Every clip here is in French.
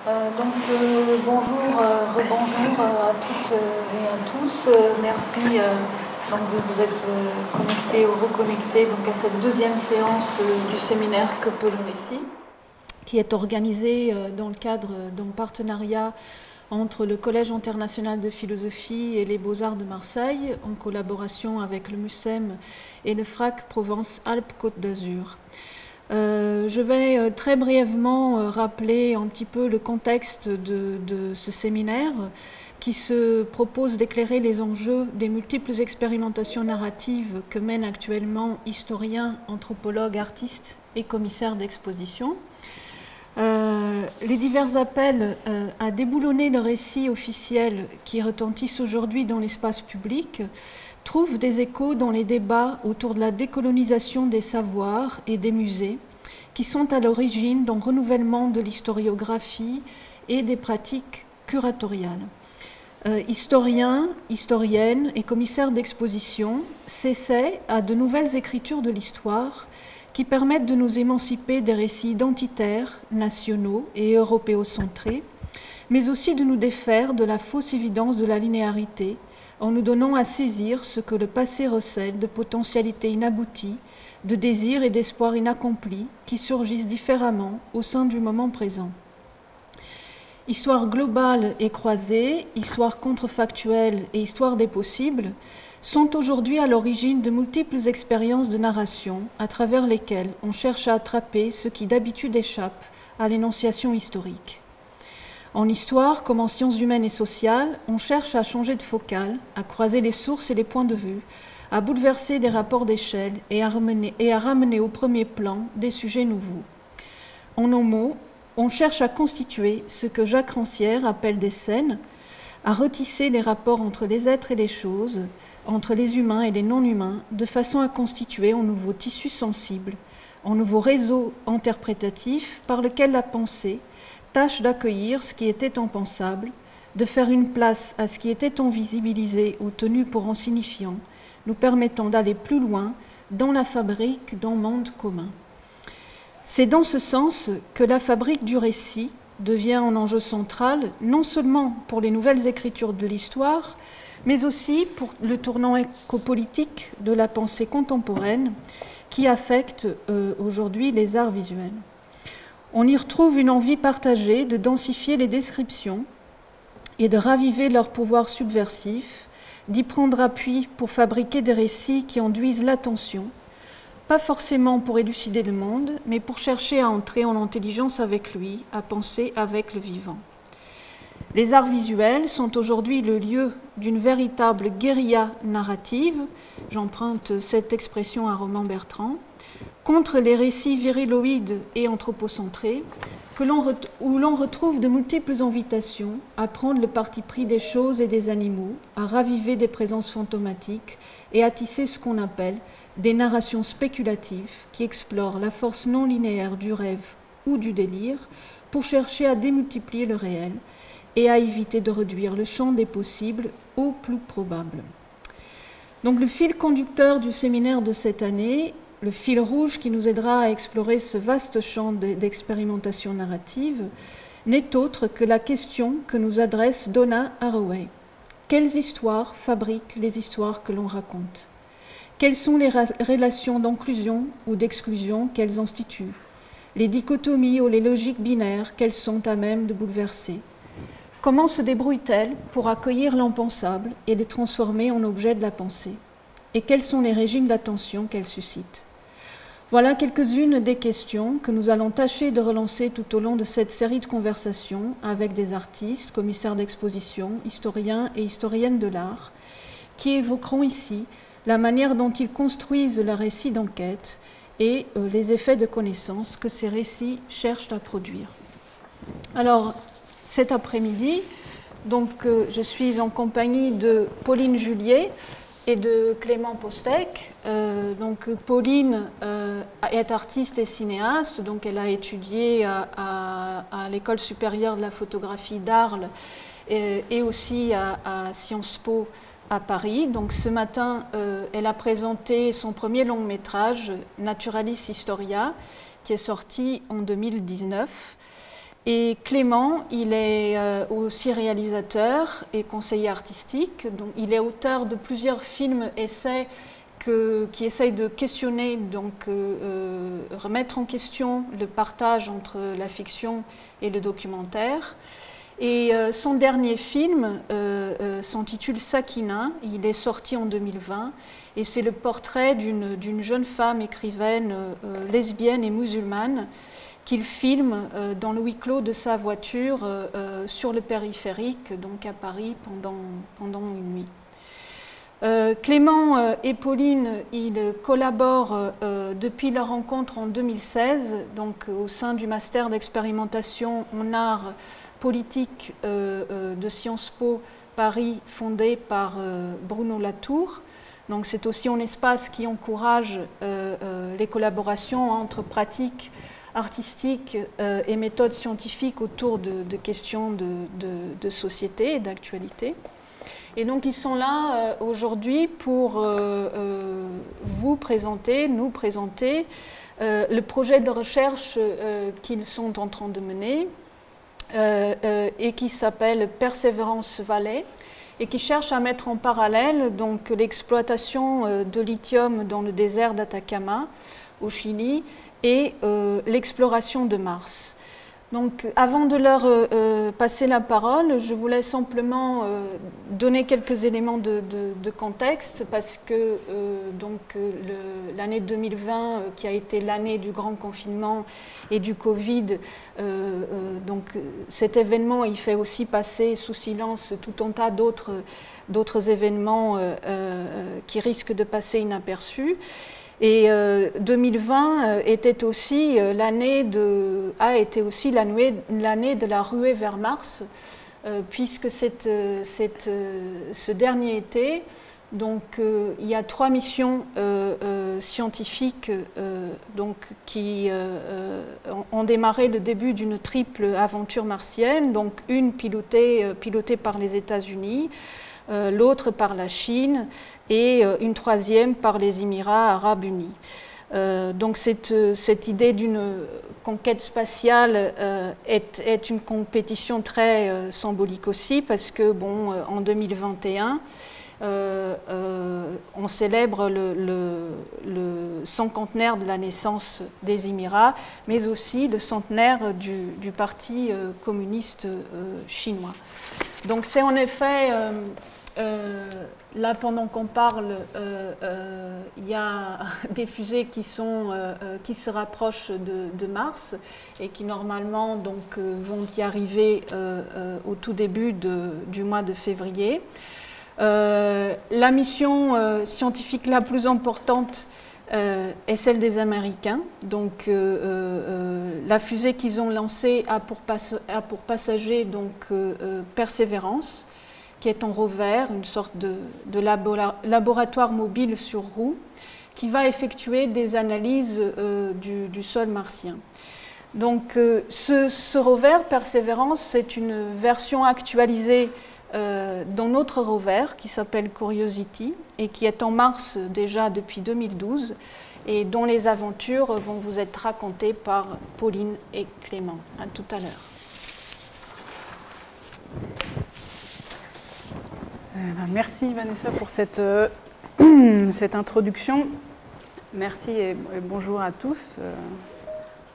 Bonjour, rebonjour à toutes et à tous. Merci donc de vous être connectés ou reconnectés donc à cette deuxième séance du séminaire Que peut le récit, qui est organisée dans le cadre d'un partenariat entre le Collège international de philosophie et les Beaux-Arts de Marseille, en collaboration avec le MUSEM et le FRAC Provence-Alpes-Côte d'Azur. Je vais très brièvement rappeler un petit peu le contexte de ce séminaire qui se propose d'éclairer les enjeux des multiples expérimentations narratives que mènent actuellement historiens, anthropologues, artistes et commissaires d'exposition. Les divers appels à déboulonner le récit officiel qui retentissent aujourd'hui dans l'espace public trouvent des échos dans les débats autour de la décolonisation des savoirs et des musées qui sont à l'origine d'un renouvellement de l'historiographie et des pratiques curatoriales. Historiens, historiennes et commissaires d'exposition s'essaient à de nouvelles écritures de l'histoire qui permettent de nous émanciper des récits identitaires, nationaux et européocentrés, mais aussi de nous défaire de la fausse évidence de la linéarité, en nous donnant à saisir ce que le passé recèle de potentialités inabouties, de désirs et d'espoirs inaccomplis qui surgissent différemment au sein du moment présent. Histoire globale et croisée, histoire contrefactuelle et histoire des possibles sont aujourd'hui à l'origine de multiples expériences de narration à travers lesquelles on cherche à attraper ce qui d'habitude échappe à l'énonciation historique. En histoire, comme en sciences humaines et sociales, on cherche à changer de focale, à croiser les sources et les points de vue, à bouleverser des rapports d'échelle et à ramener au premier plan des sujets nouveaux. En un mot, on cherche à constituer ce que Jacques Rancière appelle des scènes, à retisser les rapports entre les êtres et les choses, entre les humains et les non-humains, de façon à constituer un nouveau tissu sensible, un nouveau réseau interprétatif par lequel la pensée tâche d'accueillir ce qui était impensable, de faire une place à ce qui était invisibilisé ou tenu pour insignifiant, nous permettant d'aller plus loin dans la fabrique d'un monde commun. C'est dans ce sens que la fabrique du récit devient un enjeu central, non seulement pour les nouvelles écritures de l'histoire, mais aussi pour le tournant écopolitique de la pensée contemporaine qui affecte aujourd'hui les arts visuels. On y retrouve une envie partagée de densifier les descriptions et de raviver leur pouvoir subversif, d'y prendre appui pour fabriquer des récits qui enduisent l'attention, pas forcément pour élucider le monde, mais pour chercher à entrer en intelligence avec lui, à penser avec le vivant. Les arts visuels sont aujourd'hui le lieu d'une véritable guérilla narrative, j'emprunte cette expression à Romain Bertrand, contre les récits viriloïdes et anthropocentrés, où l'on retrouve de multiples invitations à prendre le parti pris des choses et des animaux, à raviver des présences fantomatiques et à tisser ce qu'on appelle des narrations spéculatives qui explorent la force non linéaire du rêve ou du délire pour chercher à démultiplier le réel et à éviter de réduire le champ des possibles au plus probable. Donc le fil conducteur du séminaire de cette année, le fil rouge qui nous aidera à explorer ce vaste champ d'expérimentation narrative, n'est autre que la question que nous adresse Donna Haraway. Quelles histoires fabriquent les histoires que l'on raconte? Quelles sont les relations d'inclusion ou d'exclusion qu'elles instituent? Les dichotomies ou les logiques binaires qu'elles sont à même de bouleverser? Comment se débrouillent-elles pour accueillir l'impensable et les transformer en objets de la pensée? Et quels sont les régimes d'attention qu'elles suscitent? Voilà quelques-unes des questions que nous allons tâcher de relancer tout au long de cette série de conversations avec des artistes, commissaires d'exposition, historiens et historiennes de l'art, qui évoqueront ici la manière dont ils construisent leur récit d'enquête et les effets de connaissance que ces récits cherchent à produire. Alors, cet après-midi, donc, je suis en compagnie de Pauline Julier et de Clément Postec. Donc, Pauline est artiste et cinéaste, donc elle a étudié à l'École supérieure de la photographie d'Arles et aussi à Sciences Po à Paris. Donc ce matin, elle a présenté son premier long métrage, Naturalis Historia, qui est sorti en 2019. Et Clément, il est aussi réalisateur et conseiller artistique. Donc, il est auteur de plusieurs films-essais qui essayent de questionner, donc remettre en question le partage entre la fiction et le documentaire. Et son dernier film s'intitule Sakina, il est sorti en 2020, et c'est le portrait d'une jeune femme écrivaine lesbienne et musulmane qu'il filme dans le huis clos de sa voiture sur le périphérique, donc à Paris, pendant une nuit. Clément et Pauline, ils collaborent depuis leur rencontre en 2016, donc au sein du master d'expérimentation en art politique de Sciences Po Paris, fondé par Bruno Latour. Donc c'est aussi un espace qui encourage les collaborations entre pratiques artistiques et méthodes scientifiques autour de questions de société et d'actualité. Et donc ils sont là aujourd'hui pour nous présenter le projet de recherche qu'ils sont en train de mener et qui s'appelle Persévérance Valley et qui cherche à mettre en parallèle donc l'exploitation de lithium dans le désert d'Atacama au Chili et l'exploration de Mars. Donc, avant de leur passer la parole, je voulais simplement donner quelques éléments de contexte parce que l'année 2020, qui a été l'année du grand confinement et du Covid, donc cet événement, il fait aussi passer sous silence tout un tas d'autres événements qui risquent de passer inaperçus. Et 2020 était aussi l'année de la ruée vers Mars, puisque ce dernier été, donc, il y a 3 missions scientifiques qui ont démarré le début d'une triple aventure martienne, donc une pilotée par les États-Unis, l'autre par la Chine et une troisième par les Émirats arabes unis. Donc cette idée d'une conquête spatiale est une compétition très symbolique aussi parce que en 2021, on célèbre le cinquantenaire de la naissance des Émirats, mais aussi le centenaire du Parti communiste chinois. Donc c'est en effet... là, pendant qu'on parle, il y a des fusées qui se rapprochent de Mars et qui normalement vont y arriver au tout début du mois de février. La mission scientifique la plus importante est celle des Américains. Donc, la fusée qu'ils ont lancée a pour passager Persévérance, qui est un rover, une sorte de laboratoire mobile sur roue, qui va effectuer des analyses du sol martien. Donc ce rover, Persévérance, c'est une version actualisée d'un autre rover qui s'appelle Curiosity et qui est en Mars déjà depuis 2012 et dont les aventures vont vous être racontées par Pauline et Clément. À tout à l'heure. Merci Vanessa pour cette introduction. Merci et bonjour à tous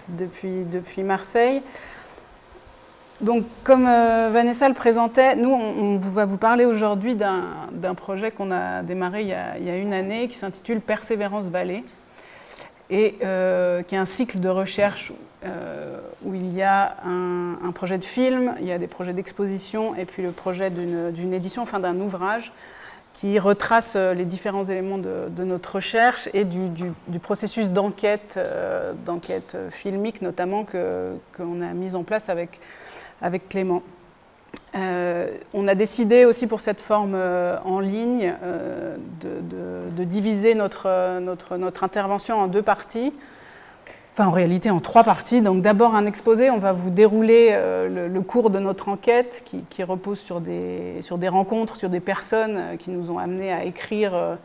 depuis Marseille. Donc, comme Vanessa le présentait, nous on va vous parler aujourd'hui d'un projet qu'on a démarré il y a une année qui s'intitule Persévérance Valley et qui est un cycle de recherche où il y a un projet de film, il y a des projets d'exposition et puis le projet d'une édition, enfin d'un ouvrage qui retrace les différents éléments de notre recherche et du processus d'enquête filmique notamment qu'on a mis en place avec Clément. On a décidé aussi pour cette forme en ligne de diviser notre intervention en 2 parties. Enfin, en réalité, en 3 parties. Donc, d'abord, un exposé. On va vous dérouler le cours de notre enquête qui repose sur des rencontres, sur des personnes qui nous ont amenés à écrire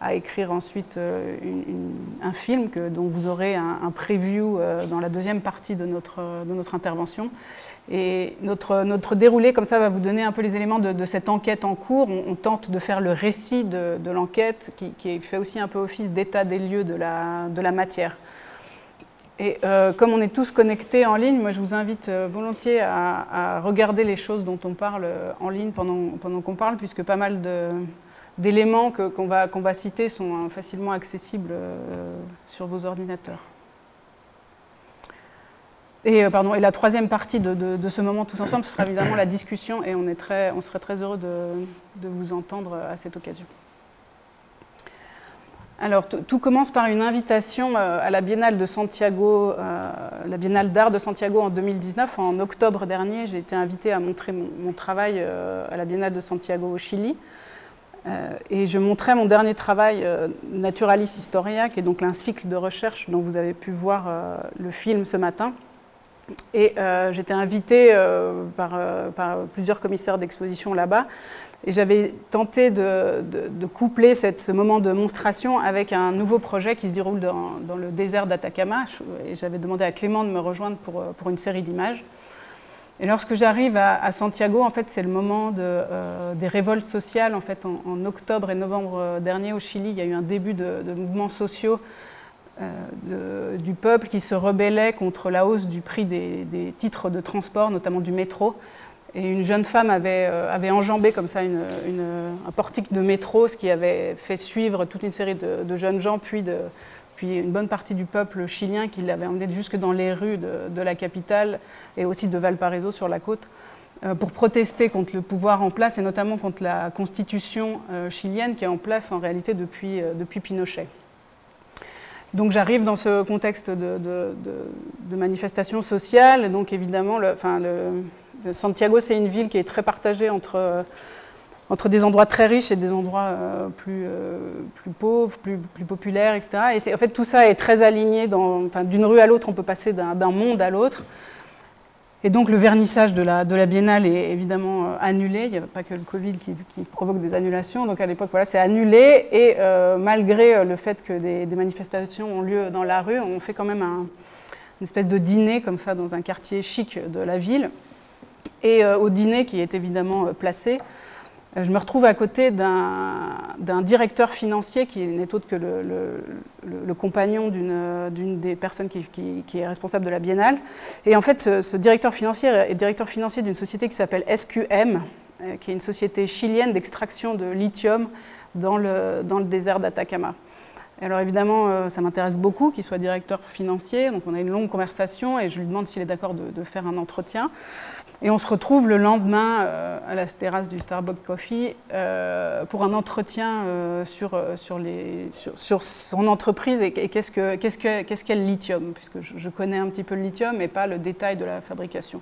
à écrire ensuite un film dont vous aurez un preview dans la deuxième partie de notre intervention. Et notre déroulé, comme ça, va vous donner un peu les éléments de cette enquête en cours. On tente de faire le récit de l'enquête qui fait aussi un peu office d'état des lieux de la matière. Et comme on est tous connectés en ligne, moi je vous invite volontiers à regarder les choses dont on parle en ligne pendant qu'on parle, puisque pas mal d'éléments qu'on va citer sont facilement accessibles sur vos ordinateurs. Et la troisième partie de ce moment tous ensemble, ce sera évidemment la discussion, et on serait très heureux de vous entendre à cette occasion. Alors, tout commence par une invitation à la Biennale de Santiago, la Biennale d'art de Santiago en 2019. En octobre dernier, j'ai été invitée à montrer mon travail à la Biennale de Santiago au Chili. Et je montrais mon dernier travail, Naturalis Historia, qui est donc un cycle de recherche dont vous avez pu voir le film ce matin. Et j'étais invitée par plusieurs commissaires d'exposition là-bas. Et j'avais tenté de coupler ce moment de monstration avec un nouveau projet qui se déroule dans le désert d'Atacama. Et j'avais demandé à Clément de me rejoindre pour une série d'images. Et lorsque j'arrive à Santiago, en fait, c'est le moment des révoltes sociales. En fait, en octobre et novembre dernier, au Chili, il y a eu un début de mouvements sociaux du peuple qui se rebellait contre la hausse du prix des titres de transport, notamment du métro. Et une jeune femme avait enjambé comme ça un portique de métro, ce qui avait fait suivre toute une série de jeunes gens, puis une bonne partie du peuple chilien qui l'avait emmené jusque dans les rues de la capitale et aussi de Valparaiso sur la côte, pour protester contre le pouvoir en place et notamment contre la constitution chilienne qui est en place en réalité depuis Pinochet. Donc j'arrive dans ce contexte de manifestation sociale. Donc évidemment, Santiago, c'est une ville qui est très partagée entre des endroits très riches et des endroits plus pauvres, plus populaires, etc. Et en fait, tout ça est très aligné. D'une rue à l'autre, on peut passer d'un monde à l'autre. Et donc le vernissage de la Biennale est évidemment annulé. Il n'y a pas que le Covid qui provoque des annulations. Donc à l'époque, voilà, c'est annulé. Et malgré le fait que des manifestations ont lieu dans la rue, on fait quand même une espèce de dîner comme ça dans un quartier chic de la ville. Et au dîner qui est évidemment placé, je me retrouve à côté d'un directeur financier qui n'est autre que le compagnon d'une des personnes qui est responsable de la Biennale. Et en fait, ce directeur financier est directeur financier d'une société qui s'appelle SQM, qui est une société chilienne d'extraction de lithium dans le désert d'Atacama. Alors évidemment, ça m'intéresse beaucoup qu'il soit directeur financier, donc on a une longue conversation et je lui demande s'il est d'accord de faire un entretien. Et on se retrouve le lendemain à la terrasse du Starbucks Coffee pour un entretien sur son entreprise et qu'est-ce qu'est le lithium, puisque je connais un petit peu le lithium mais pas le détail de la fabrication.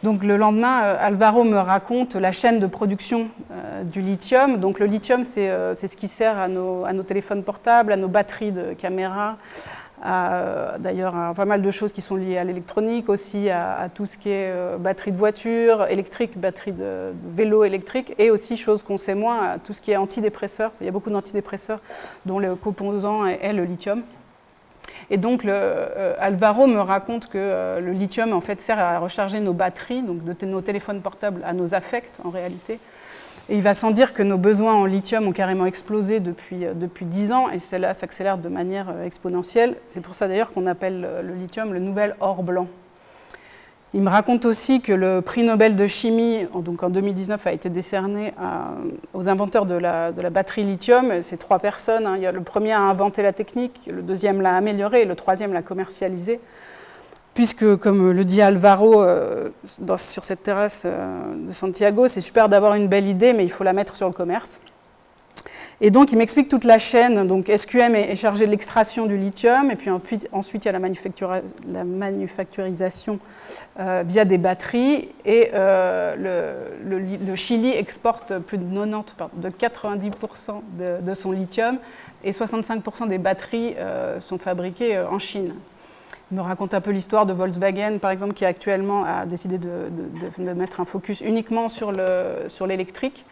Donc le lendemain, Alvaro me raconte la chaîne de production du lithium. Donc le lithium, c'est ce qui sert à nos téléphones portables, à nos batteries de caméra, d'ailleurs à pas mal de choses qui sont liées à l'électronique, aussi à tout ce qui est batterie de voiture électrique, batterie de vélo électrique, et aussi, chose qu'on sait moins, à tout ce qui est antidépresseur. Il y a beaucoup d'antidépresseurs dont le composant est le lithium. Et donc, Alvaro me raconte que le lithium, en fait, sert à recharger nos batteries, donc de nos téléphones portables à nos affects, en réalité. Et il va sans dire que nos besoins en lithium ont carrément explosé depuis 10 ans, et cela s'accélère de manière exponentielle. C'est pour ça, d'ailleurs, qu'on appelle le lithium le nouvel or blanc. Il me raconte aussi que le prix Nobel de chimie, donc en 2019, a été décerné aux inventeurs de la batterie lithium. C'est 3 personnes. Il y a le premier à inventer la technique, le deuxième l'a améliorée et le troisième l'a commercialisée. Puisque, comme le dit Alvaro sur cette terrasse de Santiago, c'est super d'avoir une belle idée, mais il faut la mettre sur le commerce. Et donc, il m'explique toute la chaîne. Donc, SQM est chargé de l'extraction du lithium, et puis ensuite, il y a la manufacturisation via des batteries. Et le Chili exporte plus de 90% de son lithium, et 65% des batteries sont fabriquées en Chine. Il me raconte un peu l'histoire de Volkswagen, par exemple, qui actuellement a décidé de mettre un focus uniquement sur l'électrique.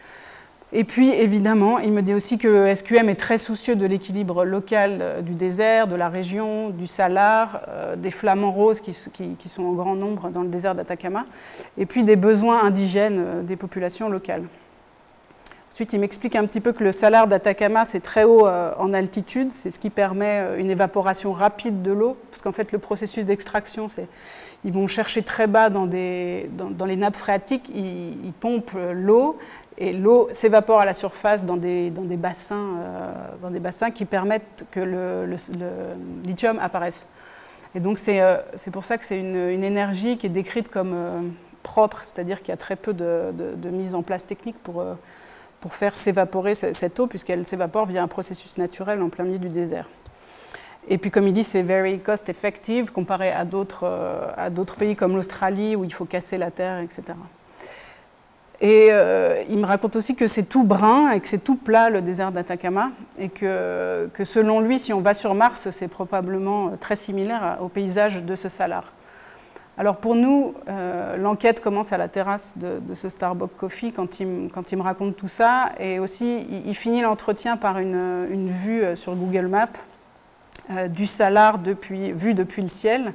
Et puis, évidemment, il me dit aussi que le SQM est très soucieux de l'équilibre local du désert, de la région, du salar, des flamants roses qui sont en grand nombre dans le désert d'Atacama, et puis des besoins indigènes des populations locales. Ensuite, il m'explique un petit peu que le salar d'Atacama, c'est très haut en altitude, c'est ce qui permet une évaporation rapide de l'eau, parce qu'en fait, le processus d'extraction, ils vont chercher très bas dans les nappes phréatiques, ils pompent l'eau, et l'eau s'évapore à la surface dans des bassins qui permettent que le lithium apparaisse. Et donc c'est pour ça que c'est une énergie qui est décrite comme propre, c'est-à-dire qu'il y a très peu de mise en place technique pour faire s'évaporer cette eau, puisqu'elle s'évapore via un processus naturel en plein milieu du désert. Et puis comme il dit, c'est very cost effective comparé à d'autres pays comme l'Australie où il faut casser la terre, etc. Et il me raconte aussi que c'est tout brun et que c'est tout plat le désert d'Atacama et que selon lui, si on va sur Mars, c'est probablement très similaire au paysage de ce salar. Alors pour nous, l'enquête commence à la terrasse de ce Starbucks Coffee quand il me raconte tout ça, et aussi il finit l'entretien par une vue sur Google Maps du salar vu depuis le ciel.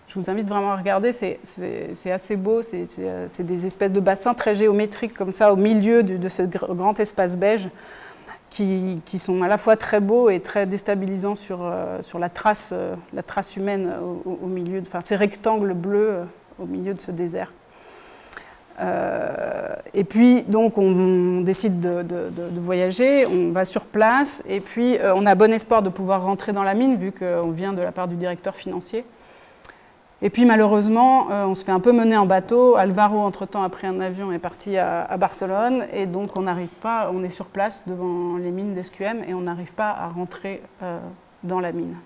Je vous invite vraiment à regarder, c'est assez beau, c'est des espèces de bassins très géométriques comme ça au milieu de ce grand espace beige qui sont à la fois très beaux et très déstabilisants sur la trace humaine au milieu, enfin ces rectangles bleus au milieu de ce désert. Et puis donc on décide de voyager, on va sur place et puis on a bon espoir de pouvoir rentrer dans la mine vu qu'on vient de la part du directeur financier. Et puis malheureusement, on se fait un peu mener en bateau. Alvaro, entre-temps, a pris un avion et est parti à Barcelone. Et donc on n'arrive pas, on est sur place devant les mines d'SQM et on n'arrive pas à rentrer dans la mine.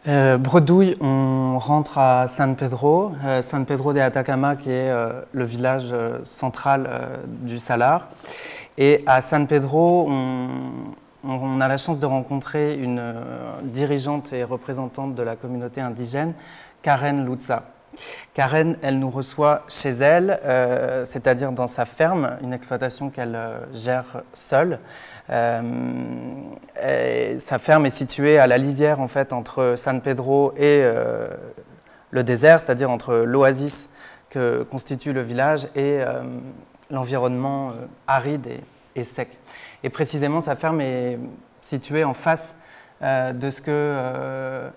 Bredouille, on rentre à San Pedro de Atacama, qui est le village central du salar. Et à San Pedro, on a la chance de rencontrer une dirigeante et représentante de la communauté indigène, Karen Lutza. Karen, elle nous reçoit chez elle, c'est-à-dire dans sa ferme, une exploitation qu'elle gère seule. Sa ferme est située à la lisière en fait, entre San Pedro et le désert, c'est-à-dire entre l'oasis que constitue le village et l'environnement aride et sec. Et précisément, sa ferme est située en face de ce que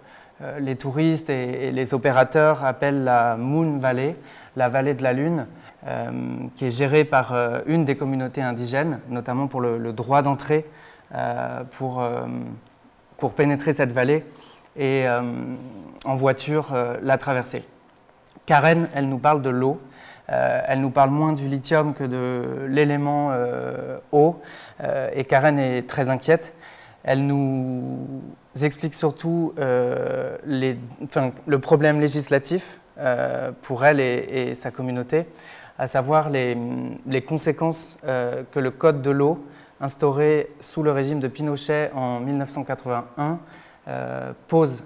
les touristes et les opérateurs appellent la Moon Valley, la vallée de la Lune, qui est gérée par une des communautés indigènes, notamment pour le droit d'entrée pour pénétrer cette vallée et en voiture la traverser. Karen, elle nous parle de l'eau. Elle nous parle moins du lithium que de l'élément eau, et Karen est très inquiète. Elle nous explique surtout le problème législatif pour elle et sa communauté, à savoir les conséquences que le Code de l'eau, instauré sous le régime de Pinochet en 1981, pose,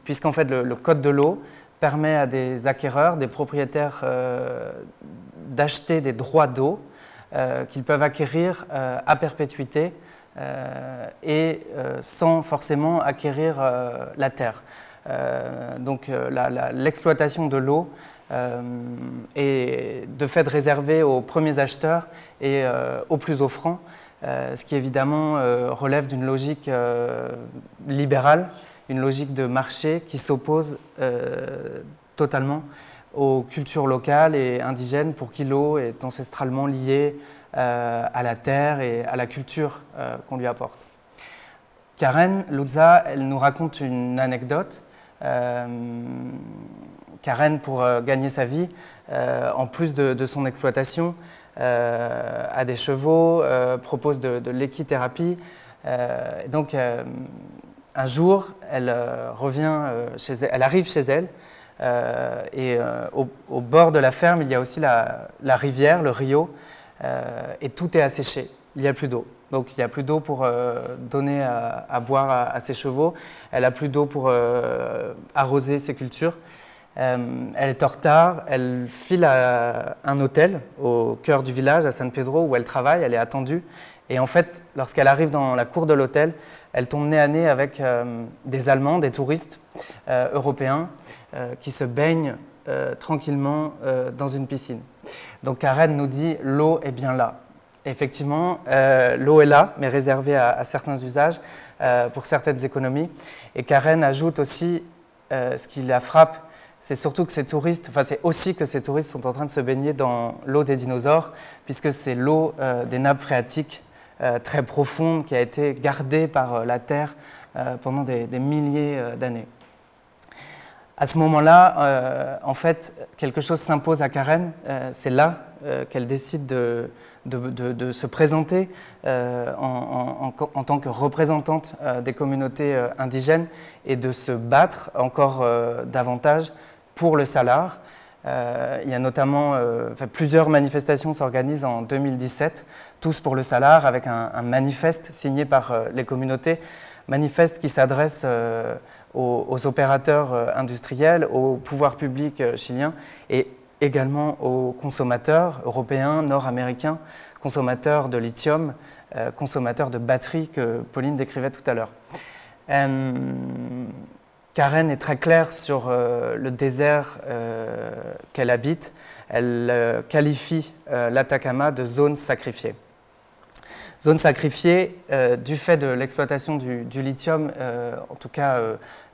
puisqu'en fait le Code de l'eau permet à des acquéreurs, des propriétaires d'acheter des droits d'eau qu'ils peuvent acquérir à perpétuité et sans forcément acquérir la terre. Donc l'exploitation de l'eau est de fait réservée aux premiers acheteurs et aux plus offrants, ce qui évidemment relève d'une logique libérale, une logique de marché qui s'oppose totalement aux cultures locales et indigènes pour qui l'eau est ancestralement liée à la terre et à la culture qu'on lui apporte. Karen Lutza, elle nous raconte une anecdote. Karen, pour gagner sa vie, en plus de son exploitation, a des chevaux, propose de l'équithérapie. Donc, un jour, elle arrive chez elle et au bord de la ferme, il y a aussi la rivière, le rio, et tout est asséché. Il n'y a plus d'eau. Donc il n'y a plus d'eau pour donner à boire à ses chevaux. Elle n'a plus d'eau pour arroser ses cultures. Elle est en retard, elle file à un hôtel au cœur du village, à San Pedro, où elle travaille, elle est attendue. Et en fait, lorsqu'elle arrive dans la cour de l'hôtel, elle tombe nez à nez avec des Allemands, des touristes européens qui se baignent tranquillement dans une piscine. Donc Karen nous dit « l'eau est bien là ». Effectivement, l'eau est là, mais réservée à certains usages, pour certaines économies. Et Karen ajoute aussi, ce qui la frappe, c'est surtout que ces touristes, enfin c'est aussi que ces touristes sont en train de se baigner dans l'eau des dinosaures, puisque c'est l'eau des nappes phréatiques très profonde qui a été gardée par la Terre pendant des milliers d'années. À ce moment-là, en fait, quelque chose s'impose à Karen. C'est là qu'elle décide de se présenter en tant que représentante des communautés indigènes et de se battre encore davantage pour le salar. Il y a notamment plusieurs manifestations s'organisent en 2017, tous pour le salar, avec un manifeste signé par les communautés, manifeste qui s'adresse aux opérateurs industriels, au pouvoir public chilien et également aux consommateurs européens, nord-américains, consommateurs de lithium, consommateurs de batteries que Pauline décrivait tout à l'heure. Karen est très claire sur le désert qu'elle habite. Elle qualifie l'Atacama de zone sacrifiée. Zone sacrifiée du fait de l'exploitation du lithium, en tout cas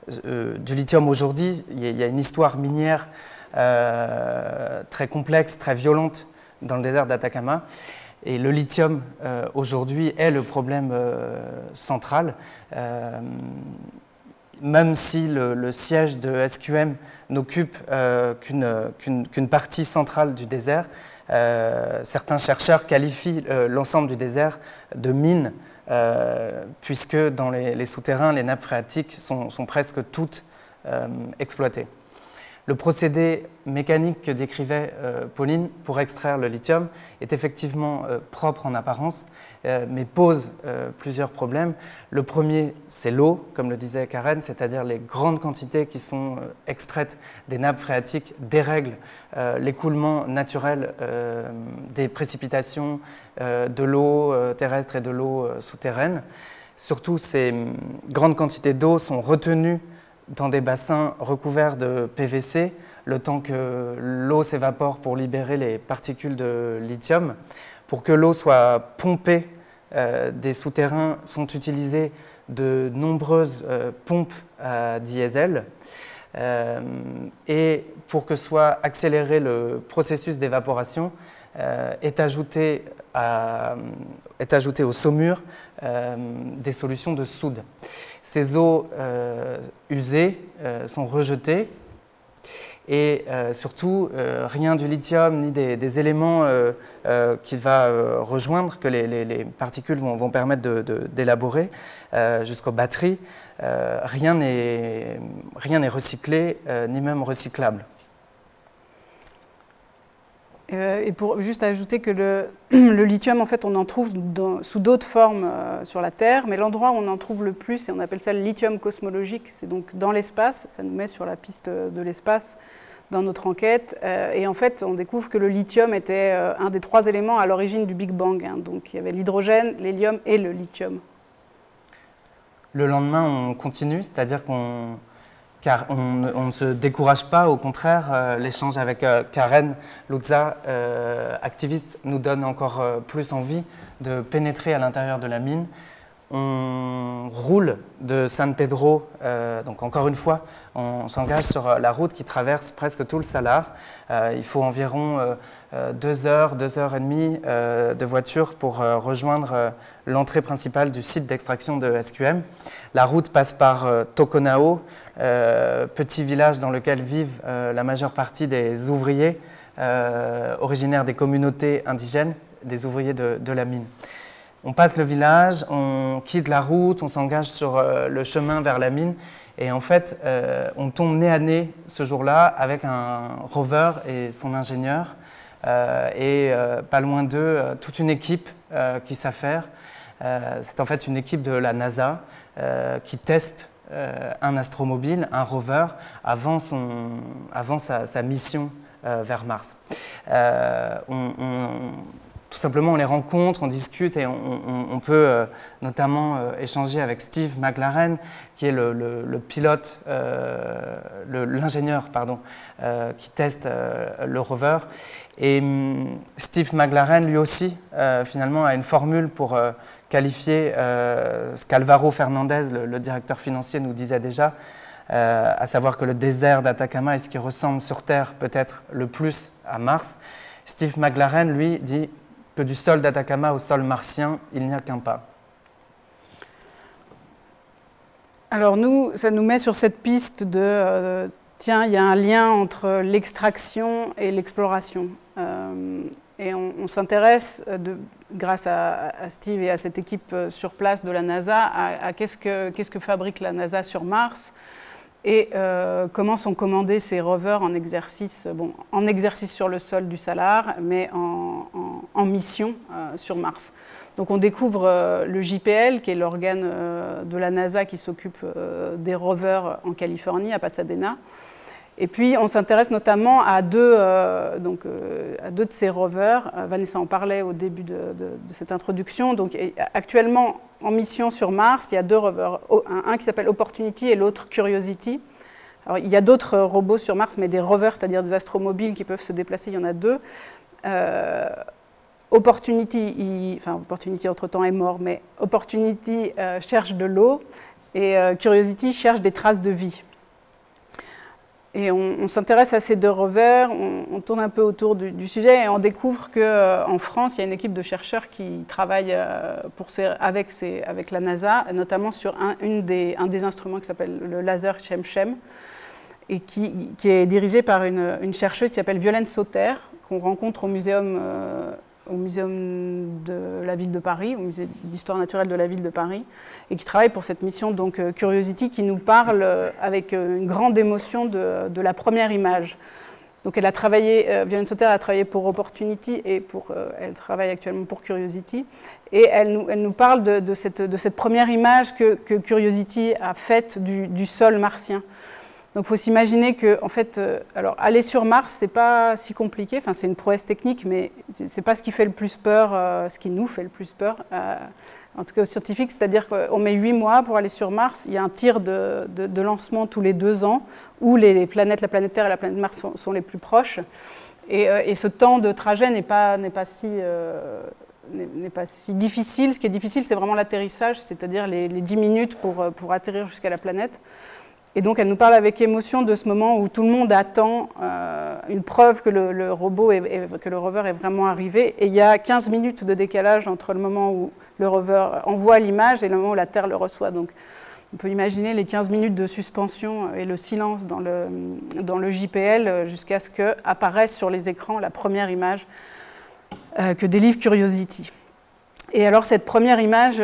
du lithium aujourd'hui. Il y a une histoire minière très complexe, très violente dans le désert d'Atacama. Et le lithium aujourd'hui est le problème central. Même si le siège de SQM n'occupe qu'une partie centrale du désert, certains chercheurs qualifient l'ensemble du désert de mine, puisque dans les souterrains, les nappes phréatiques sont presque toutes exploitées. Le procédé mécanique que décrivait Pauline pour extraire le lithium est effectivement propre en apparence, mais pose plusieurs problèmes. Le premier, c'est l'eau, comme le disait Karen, c'est-à-dire les grandes quantités qui sont extraites des nappes phréatiques dérèglent l'écoulement naturel des précipitations de l'eau terrestre et de l'eau souterraine. Surtout, ces grandes quantités d'eau sont retenues dans des bassins recouverts de PVC, le temps que l'eau s'évapore pour libérer les particules de lithium. Pour que l'eau soit pompée des souterrains, sont utilisées de nombreuses pompes à diesel. Et pour que soit accéléré le processus d'évaporation, est ajouté au saumure des solutions de soude. Ces eaux usées sont rejetées et surtout rien du lithium ni des éléments qu'il va rejoindre, que les particules vont permettre d'élaborer jusqu'aux batteries, rien n'est recyclé ni même recyclable. Et pour juste ajouter que le lithium, en fait, on en trouve sous d'autres formes sur la Terre, mais l'endroit où on en trouve le plus, et on appelle ça le lithium cosmologique, c'est donc dans l'espace, ça nous met sur la piste de l'espace dans notre enquête. Et en fait, on découvre que le lithium était un des 3 éléments à l'origine du Big Bang. Hein. Donc il y avait l'hydrogène, l'hélium et le lithium. Le lendemain, on continue, c'est-à-dire car on ne se décourage pas, au contraire, l'échange avec Karen Luzza, activiste, nous donne encore plus envie de pénétrer à l'intérieur de la mine. On roule de San Pedro, donc encore une fois, on s'engage sur la route qui traverse presque tout le salar. Il faut environ 2 heures, 2 heures et demie de voiture pour rejoindre l'entrée principale du site d'extraction de SQM. La route passe par Toconao, petit village dans lequel vivent la majeure partie des ouvriers originaires des communautés indigènes, des ouvriers de la mine. On passe le village, on quitte la route, on s'engage sur le chemin vers la mine et en fait, on tombe nez à nez ce jour-là avec un rover et son ingénieur et pas loin d'eux, toute une équipe qui s'affaire. C'est en fait une équipe de la NASA qui teste un astromobile, un rover, avant sa mission vers Mars. Tout simplement, on les rencontre, on discute et on peut notamment échanger avec Steve McLaren, qui est le pilote, l'ingénieur, qui teste le rover. Et Steve McLaren, lui aussi, finalement, a une formule pour qualifier ce qu'Alvaro Fernandez, le directeur financier, nous disait déjà, à savoir que le désert d'Atacama est ce qui ressemble sur Terre peut-être le plus à Mars. Steve McLaren, lui, dit que du sol d'Atacama au sol martien, il n'y a qu'un pas. Alors nous, ça nous met sur cette piste de tiens, il y a un lien entre l'extraction et l'exploration. Et on s'intéresse, grâce à Steve et à cette équipe sur place de la NASA, à qu'est-ce que fabrique la NASA sur Mars et comment sont commandés ces rovers en exercice, en exercice sur le sol du Salar, mais en mission sur Mars. Donc on découvre le JPL, qui est l'organe de la NASA qui s'occupe des rovers en Californie, à Pasadena. Et puis on s'intéresse notamment à deux de ces rovers. Vanessa en parlait au début de cette introduction. Donc actuellement en mission sur Mars, il y a deux rovers, un qui s'appelle Opportunity et l'autre Curiosity. Alors, il y a d'autres robots sur Mars, mais des rovers, c'est-à-dire des astromobiles qui peuvent se déplacer, il y en a deux. Opportunity, Opportunity entre-temps est mort, mais Opportunity cherche de l'eau et Curiosity cherche des traces de vie. Et on s'intéresse à ces deux rovers, on tourne un peu autour du sujet et on découvre qu'en France, il y a une équipe de chercheurs qui travaille avec la NASA, notamment sur un des instruments qui s'appelle le laser Chemchem, et qui est dirigé par une chercheuse qui s'appelle Violaine Sauter, qu'on rencontre au muséum de la ville de Paris, au musée d'histoire naturelle de la ville de Paris, et qui travaille pour cette mission donc Curiosity, qui nous parle avec une grande émotion de la première image. Donc elle a travaillé, Violaine Sauter a travaillé pour Opportunity et elle travaille actuellement pour Curiosity, et elle nous parle de cette première image que Curiosity a faite du sol martien. Donc il faut s'imaginer que, en fait, alors aller sur Mars, c'est pas si compliqué, enfin c'est une prouesse technique, mais c'est pas ce qui fait le plus peur, ce qui nous fait le plus peur, en tout cas aux scientifiques, c'est-à-dire qu'on met 8 mois pour aller sur Mars, il y a un tir de lancement tous les 2 ans, où la planète Terre et la planète Mars sont les plus proches, et ce temps de trajet n'est pas si difficile. Ce qui est difficile, c'est vraiment l'atterrissage, c'est-à-dire les 10 minutes pour atterrir jusqu'à la planète. Et donc, elle nous parle avec émotion de ce moment où tout le monde attend une preuve que le rover est vraiment arrivé. Et il y a 15 minutes de décalage entre le moment où le rover envoie l'image et le moment où la Terre le reçoit. Donc, on peut imaginer les 15 minutes de suspension et le silence dans le JPL jusqu'à ce qu'apparaisse sur les écrans la première image que délivre Curiosity. Et alors cette première image,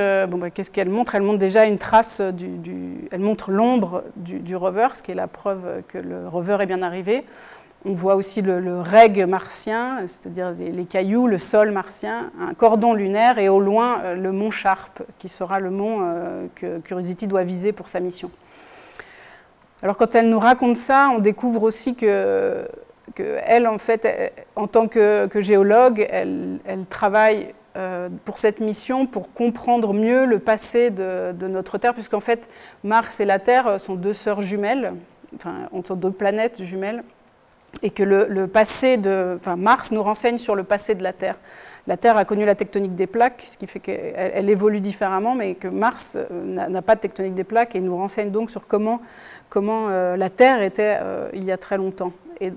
qu'est-ce qu'elle montre? Elle montre déjà une trace, elle montre l'ombre du rover, ce qui est la preuve que le rover est bien arrivé. On voit aussi le reg martien, c'est-à-dire les cailloux, le sol martien, un cordon lunaire et au loin le mont Sharp, qui sera le mont que Curiosity doit viser pour sa mission. Alors quand elle nous raconte ça, on découvre aussi qu'elle, en fait, en tant que géologue, elle travaille pour cette mission, pour comprendre mieux le passé de notre Terre, puisqu'en fait, Mars et la Terre sont 2 sœurs jumelles, sont 2 planètes jumelles, et que le passé Mars nous renseigne sur le passé de la Terre. La Terre a connu la tectonique des plaques, ce qui fait qu'elle évolue différemment, mais que Mars n'a pas de tectonique des plaques et nous renseigne donc sur comment la Terre était il y a très longtemps. Et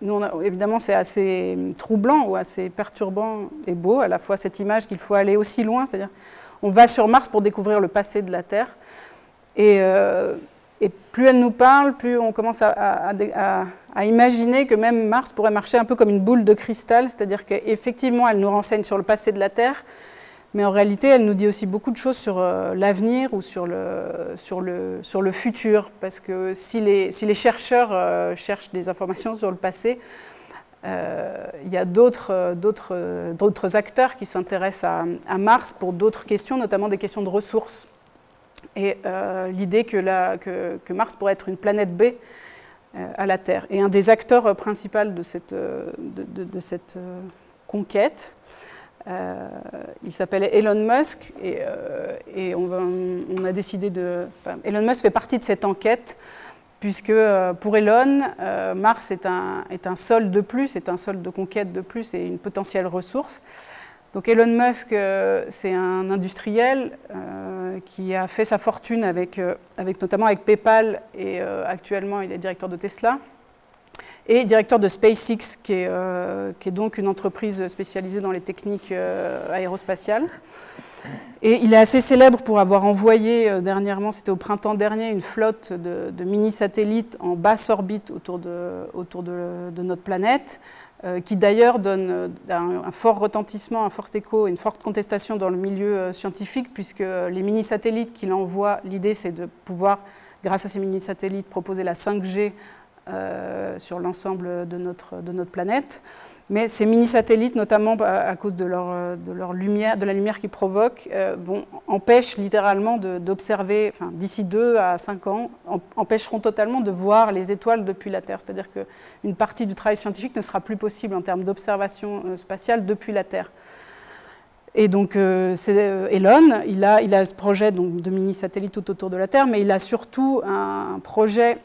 nous, évidemment, c'est assez troublant ou assez perturbant et beau, à la fois cette image qu'il faut aller aussi loin, c'est-à-dire on va sur Mars pour découvrir le passé de la Terre. Et plus elle nous parle, plus on commence à imaginer que même Mars pourrait marcher un peu comme une boule de cristal, c'est-à-dire qu'effectivement, elle nous renseigne sur le passé de la Terre, mais en réalité, elle nous dit aussi beaucoup de choses sur l'avenir ou sur le futur, parce que si les chercheurs cherchent des informations sur le passé, il y a d'autres acteurs qui s'intéressent à Mars pour d'autres questions, notamment des questions de ressources. et l'idée que Mars pourrait être une planète B à la Terre. Et un des acteurs principaux de cette conquête, il s'appelle Elon Musk, et on a décidé de... Enfin, Elon Musk fait partie de cette enquête, puisque pour Elon, Mars est un sol de plus, est un sol de conquête de plus et une potentielle ressource. Donc Elon Musk, c'est un industriel qui a fait sa fortune notamment avec PayPal, et actuellement il est directeur de Tesla, et directeur de SpaceX, qui est donc une entreprise spécialisée dans les techniques aérospatiales. Et il est assez célèbre pour avoir envoyé dernièrement, c'était au printemps dernier, une flotte de mini-satellites en basse orbite autour de notre planète, qui d'ailleurs donne un fort retentissement, un fort écho, une forte contestation dans le milieu scientifique, puisque les mini-satellites qu'il envoie, l'idée c'est de pouvoir, grâce à ces mini-satellites, proposer la 5G sur l'ensemble de notre planète. Mais ces mini-satellites, notamment à cause de leur lumière, de la lumière qu'ils provoquent, empêchent littéralement d'observer, enfin, d'ici 2 à 5 ans, empêcheront totalement de voir les étoiles depuis la Terre. C'est-à-dire qu'une partie du travail scientifique ne sera plus possible en termes d'observation spatiale depuis la Terre. Et donc, Elon, il a ce projet donc, de mini-satellites tout autour de la Terre, mais il a surtout un projet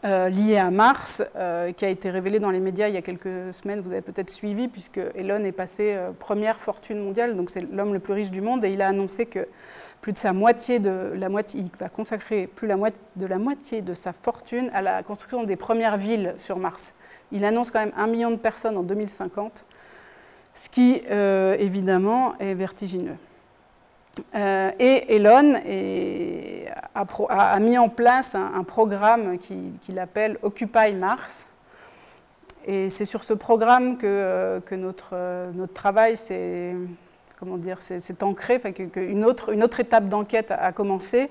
lié à Mars, qui a été révélé dans les médias il y a quelques semaines, vous avez peut-être suivi, puisque Elon est passé première fortune mondiale, donc c'est l'homme le plus riche du monde, et il a annoncé que plus de il va consacrer plus de la moitié de sa fortune à la construction des premières villes sur Mars. Il annonce quand même 1 million de personnes en 2050, ce qui, évidemment, est vertigineux. Et Elon a mis en place un programme qu'il appelle Occupy Mars. Et c'est sur ce programme que notre travail s'est ancré, enfin, qu'une autre étape d'enquête a commencé,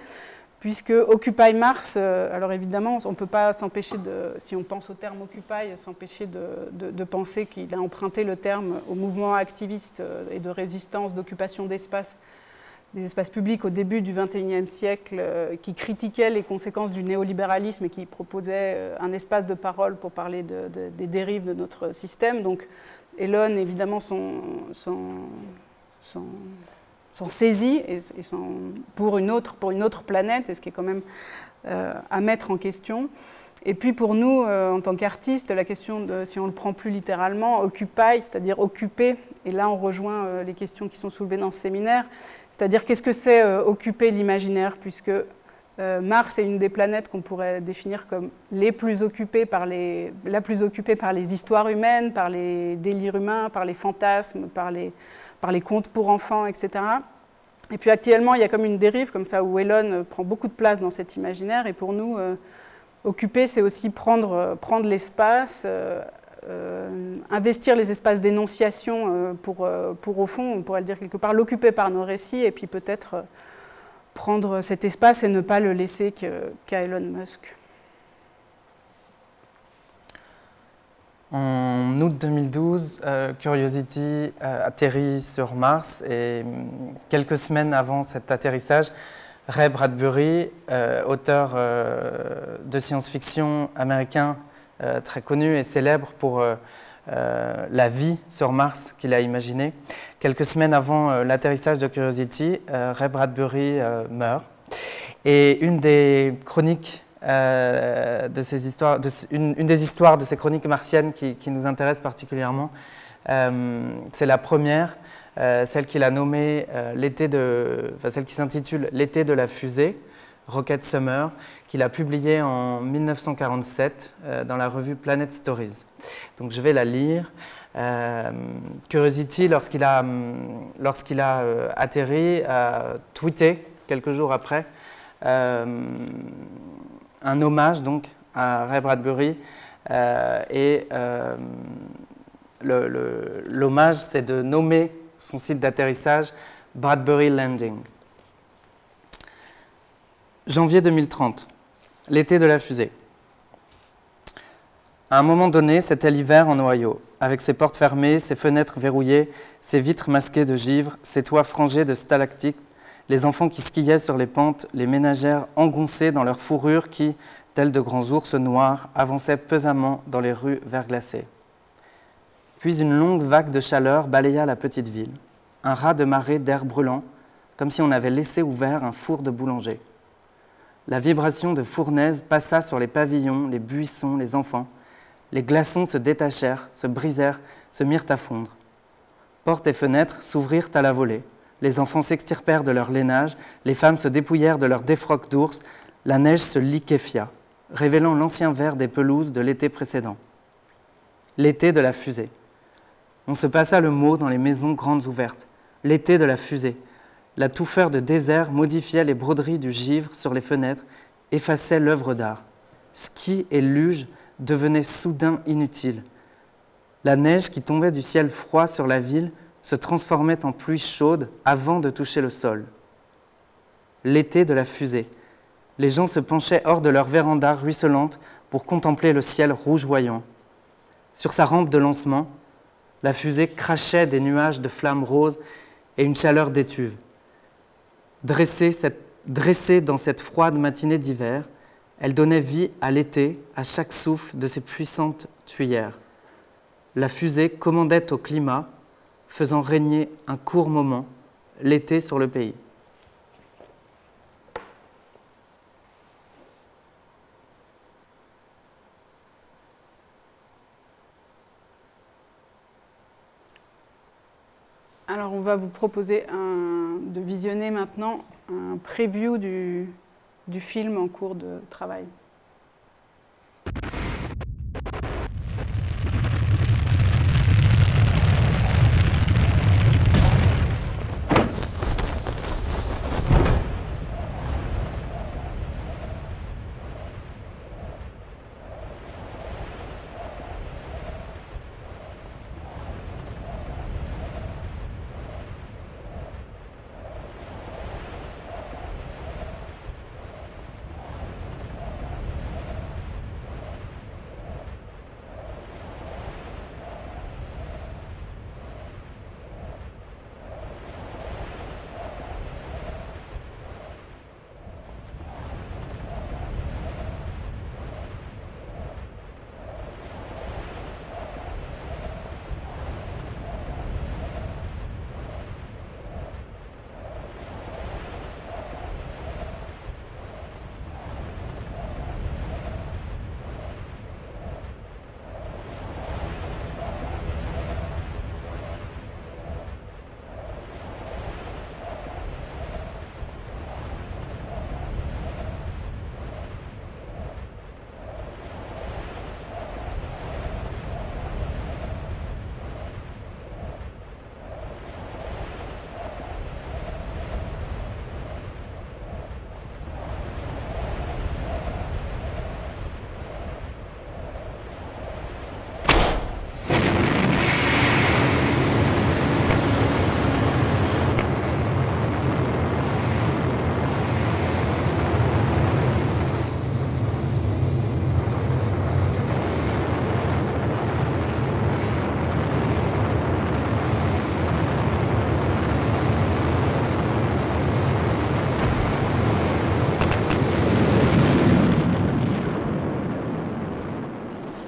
puisque Occupy Mars, alors évidemment, on ne peut pas s'empêcher, si on pense au terme Occupy, s'empêcher de penser qu'il a emprunté le terme au mouvement activiste et de résistance, d'occupation d'espace, des espaces publics au début du XXIe siècle, qui critiquaient les conséquences du néolibéralisme et qui proposaient un espace de parole pour parler des dérives de notre système. Donc Elon, évidemment, s'en saisit pour une autre planète, et ce qui est quand même à mettre en question. Et puis pour nous, en tant qu'artistes, la question, si on le prend plus littéralement, occupy, c'est-à-dire occuper, et là on rejoint les questions qui sont soulevées dans ce séminaire, c'est-à-dire qu'est-ce que c'est occuper l'imaginaire, puisque Mars est une des planètes qu'on pourrait définir comme la plus occupée par les histoires humaines, par les délires humains, par les fantasmes, par les contes pour enfants, etc. Et puis actuellement, il y a comme une dérive comme ça où Elon prend beaucoup de place dans cet imaginaire, et pour nous, occuper, c'est aussi prendre l'espace, investir les espaces d'énonciation pour au fond, on pourrait le dire quelque part, l'occuper par nos récits, et puis peut-être prendre cet espace et ne pas le laisser qu'à Elon Musk. En août 2012, Curiosity atterrit sur Mars, et quelques semaines avant cet atterrissage, Ray Bradbury, auteur de science-fiction américain très connu et célèbre pour la vie sur Mars qu'il a imaginée. Quelques semaines avant l'atterrissage de Curiosity, Ray Bradbury meurt. Et une des chroniques de ces histoires, une des histoires de ces chroniques martiennes qui nous intéresse particulièrement, c'est la première, celle qu'il a nommée celle qui s'intitule L'été de la fusée, Rocket Summer, qu'il a publiée en 1947 dans la revue Planet Stories. Donc je vais la lire. Curiosity, lorsqu'il a atterri, a tweeté quelques jours après un hommage donc à Ray Bradbury, et l'hommage, c'est de nommer son site d'atterrissage Bradbury Landing. Janvier 2030, l'été de la fusée. À un moment donné, c'était l'hiver en Ohio, avec ses portes fermées, ses fenêtres verrouillées, ses vitres masquées de givre, ses toits frangés de stalactites, les enfants qui skiaient sur les pentes, les ménagères engoncées dans leurs fourrures qui, tels de grands ours noirs, avançaient pesamment dans les rues verglacées. Puis une longue vague de chaleur balaya la petite ville, un raz de marée d'air brûlant, comme si on avait laissé ouvert un four de boulanger. La vibration de fournaise passa sur les pavillons, les buissons, les enfants. Les glaçons se détachèrent, se brisèrent, se mirent à fondre. Portes et fenêtres s'ouvrirent à la volée. Les enfants s'extirpèrent de leur lainage, les femmes se dépouillèrent de leurs défroques d'ours, la neige se liquéfia, révélant l'ancien vert des pelouses de l'été précédent. L'été de la fusée. On se passa le mot dans les maisons grandes ouvertes. L'été de la fusée. La touffeur de désert modifiait les broderies du givre sur les fenêtres, effaçait l'œuvre d'art. Ski et luge devenaient soudain inutiles. La neige qui tombait du ciel froid sur la ville se transformait en pluie chaude avant de toucher le sol. L'été de la fusée. Les gens se penchaient hors de leur véranda ruisselante pour contempler le ciel rougeoyant. Sur sa rampe de lancement, la fusée crachait des nuages de flammes roses et une chaleur d'étuve. Dressée dans cette froide matinée d'hiver, elle donnait vie à l'été à chaque souffle de ses puissantes tuyères. La fusée commandait au climat, faisant régner un court moment l'été sur le pays. Alors, on va vous proposer de visionner maintenant un preview du film en cours de travail.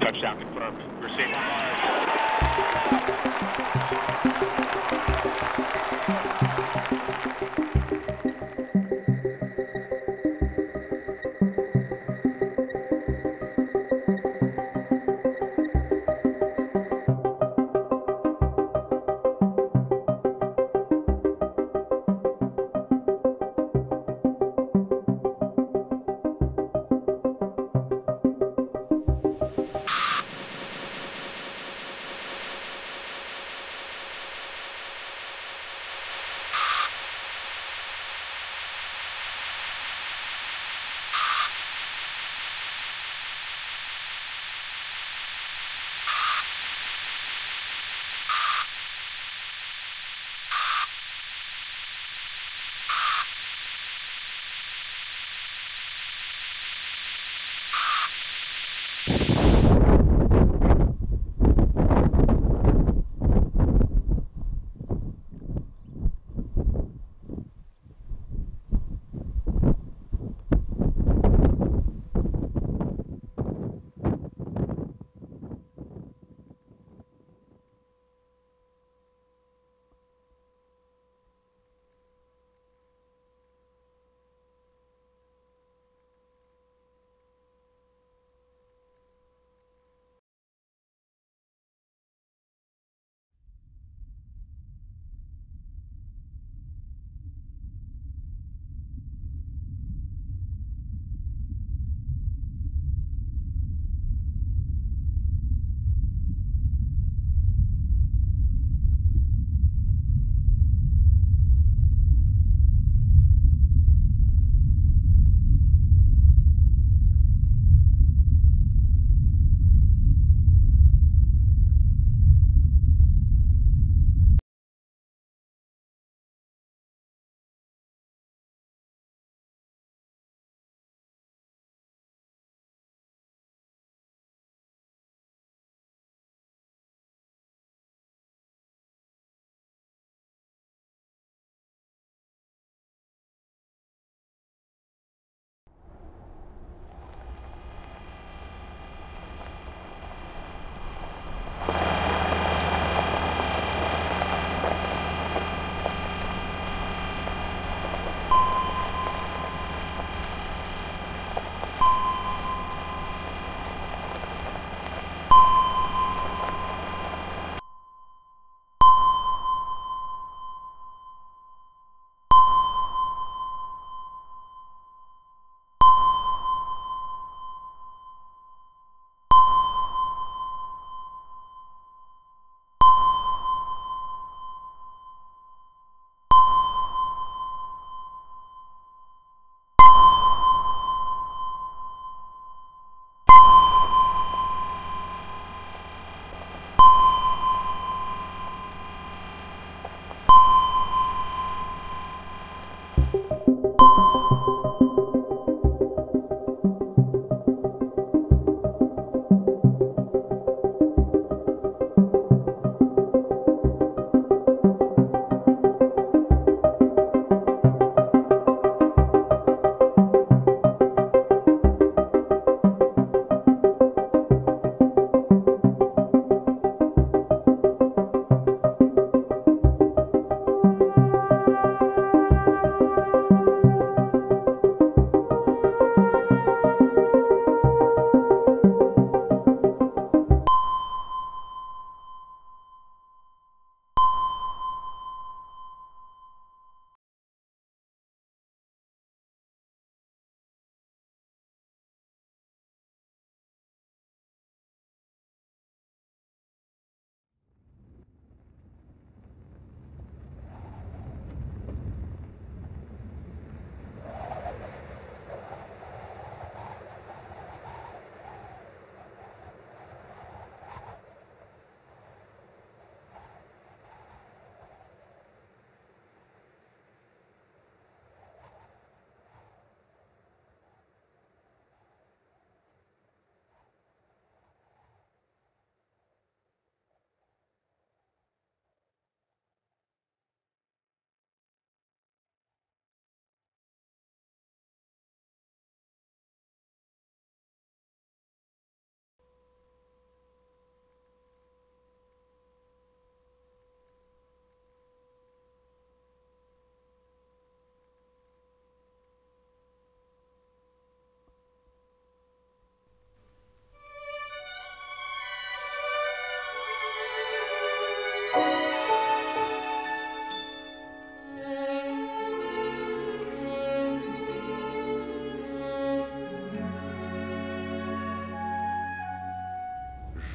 Touchdown confirmed. Receiving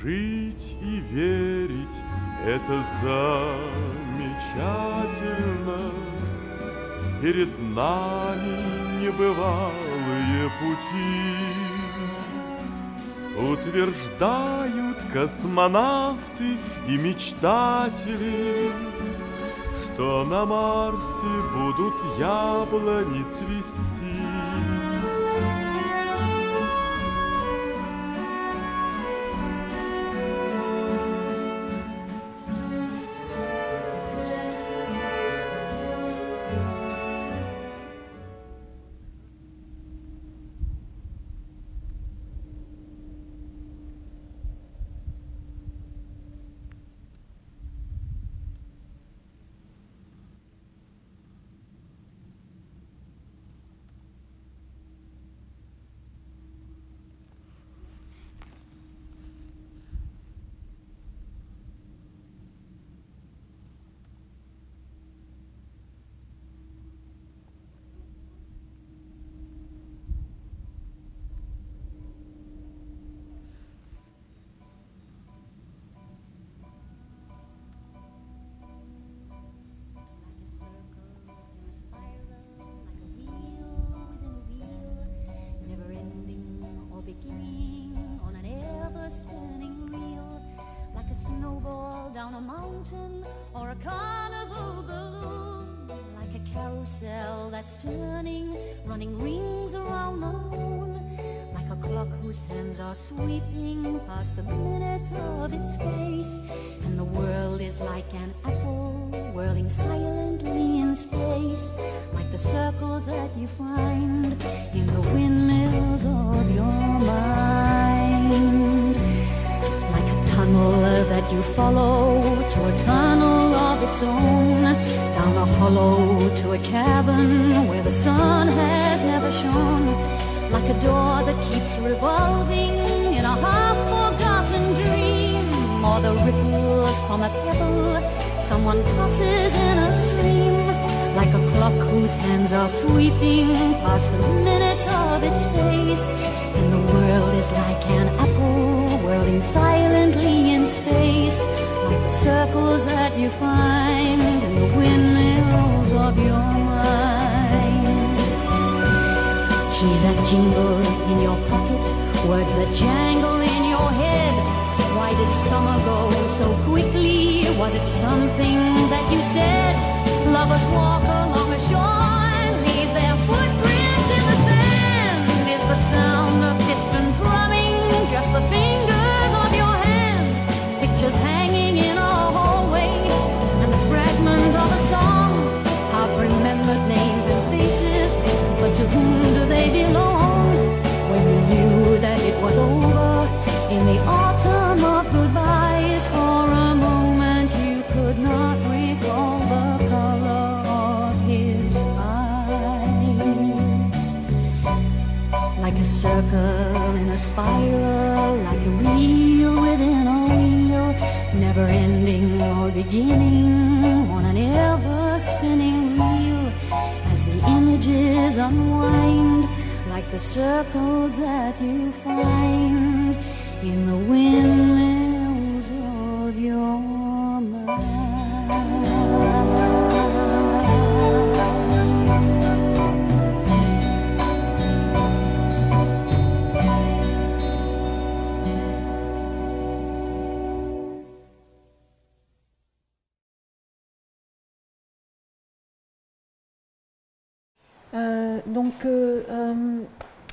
Жить и верить — это замечательно. Перед нами небывалые пути. Утверждают космонавты и мечтатели, что на Марсе будут яблони цвести. Spinning reel, like a snowball down a mountain or a carnival balloon, like a carousel that's turning, running rings around the moon, like a clock whose hands are sweeping past the minutes of its face, and the world is like an apple whirling silently in space, like the circles that you find in the windmills of your mind. Tunnel that you follow to a tunnel of its own, down a hollow to a cavern where the sun has never shone, like a door that keeps revolving in a half-forgotten dream, or the ripples from a pebble someone tosses in a stream, like a clock whose hands are sweeping past the minutes of its face, and the world is like an apple whirling silently in space, like the circles that you find in the windmills of your mind. Keys that jingle in your pocket, words that jangle in your head. Why did summer go so quickly? Was it something that you said? Lovers walk along a shore and leave their footprints in the sand. Is the sound of distant drumming just the fingers of your hand? Pictures hanging in a hallway and the fragment of a song, half-remembered names and faces, but to whom do they belong? When you knew that it was over in the autumn of goodbyes, for a moment you could not recall the color of his eyes. Like a circle in a spiral, like a reel within a wheel, never ending or beginning on an ever-spinning reel, as the images unwind, like the circles that you find in the windmills of your mind.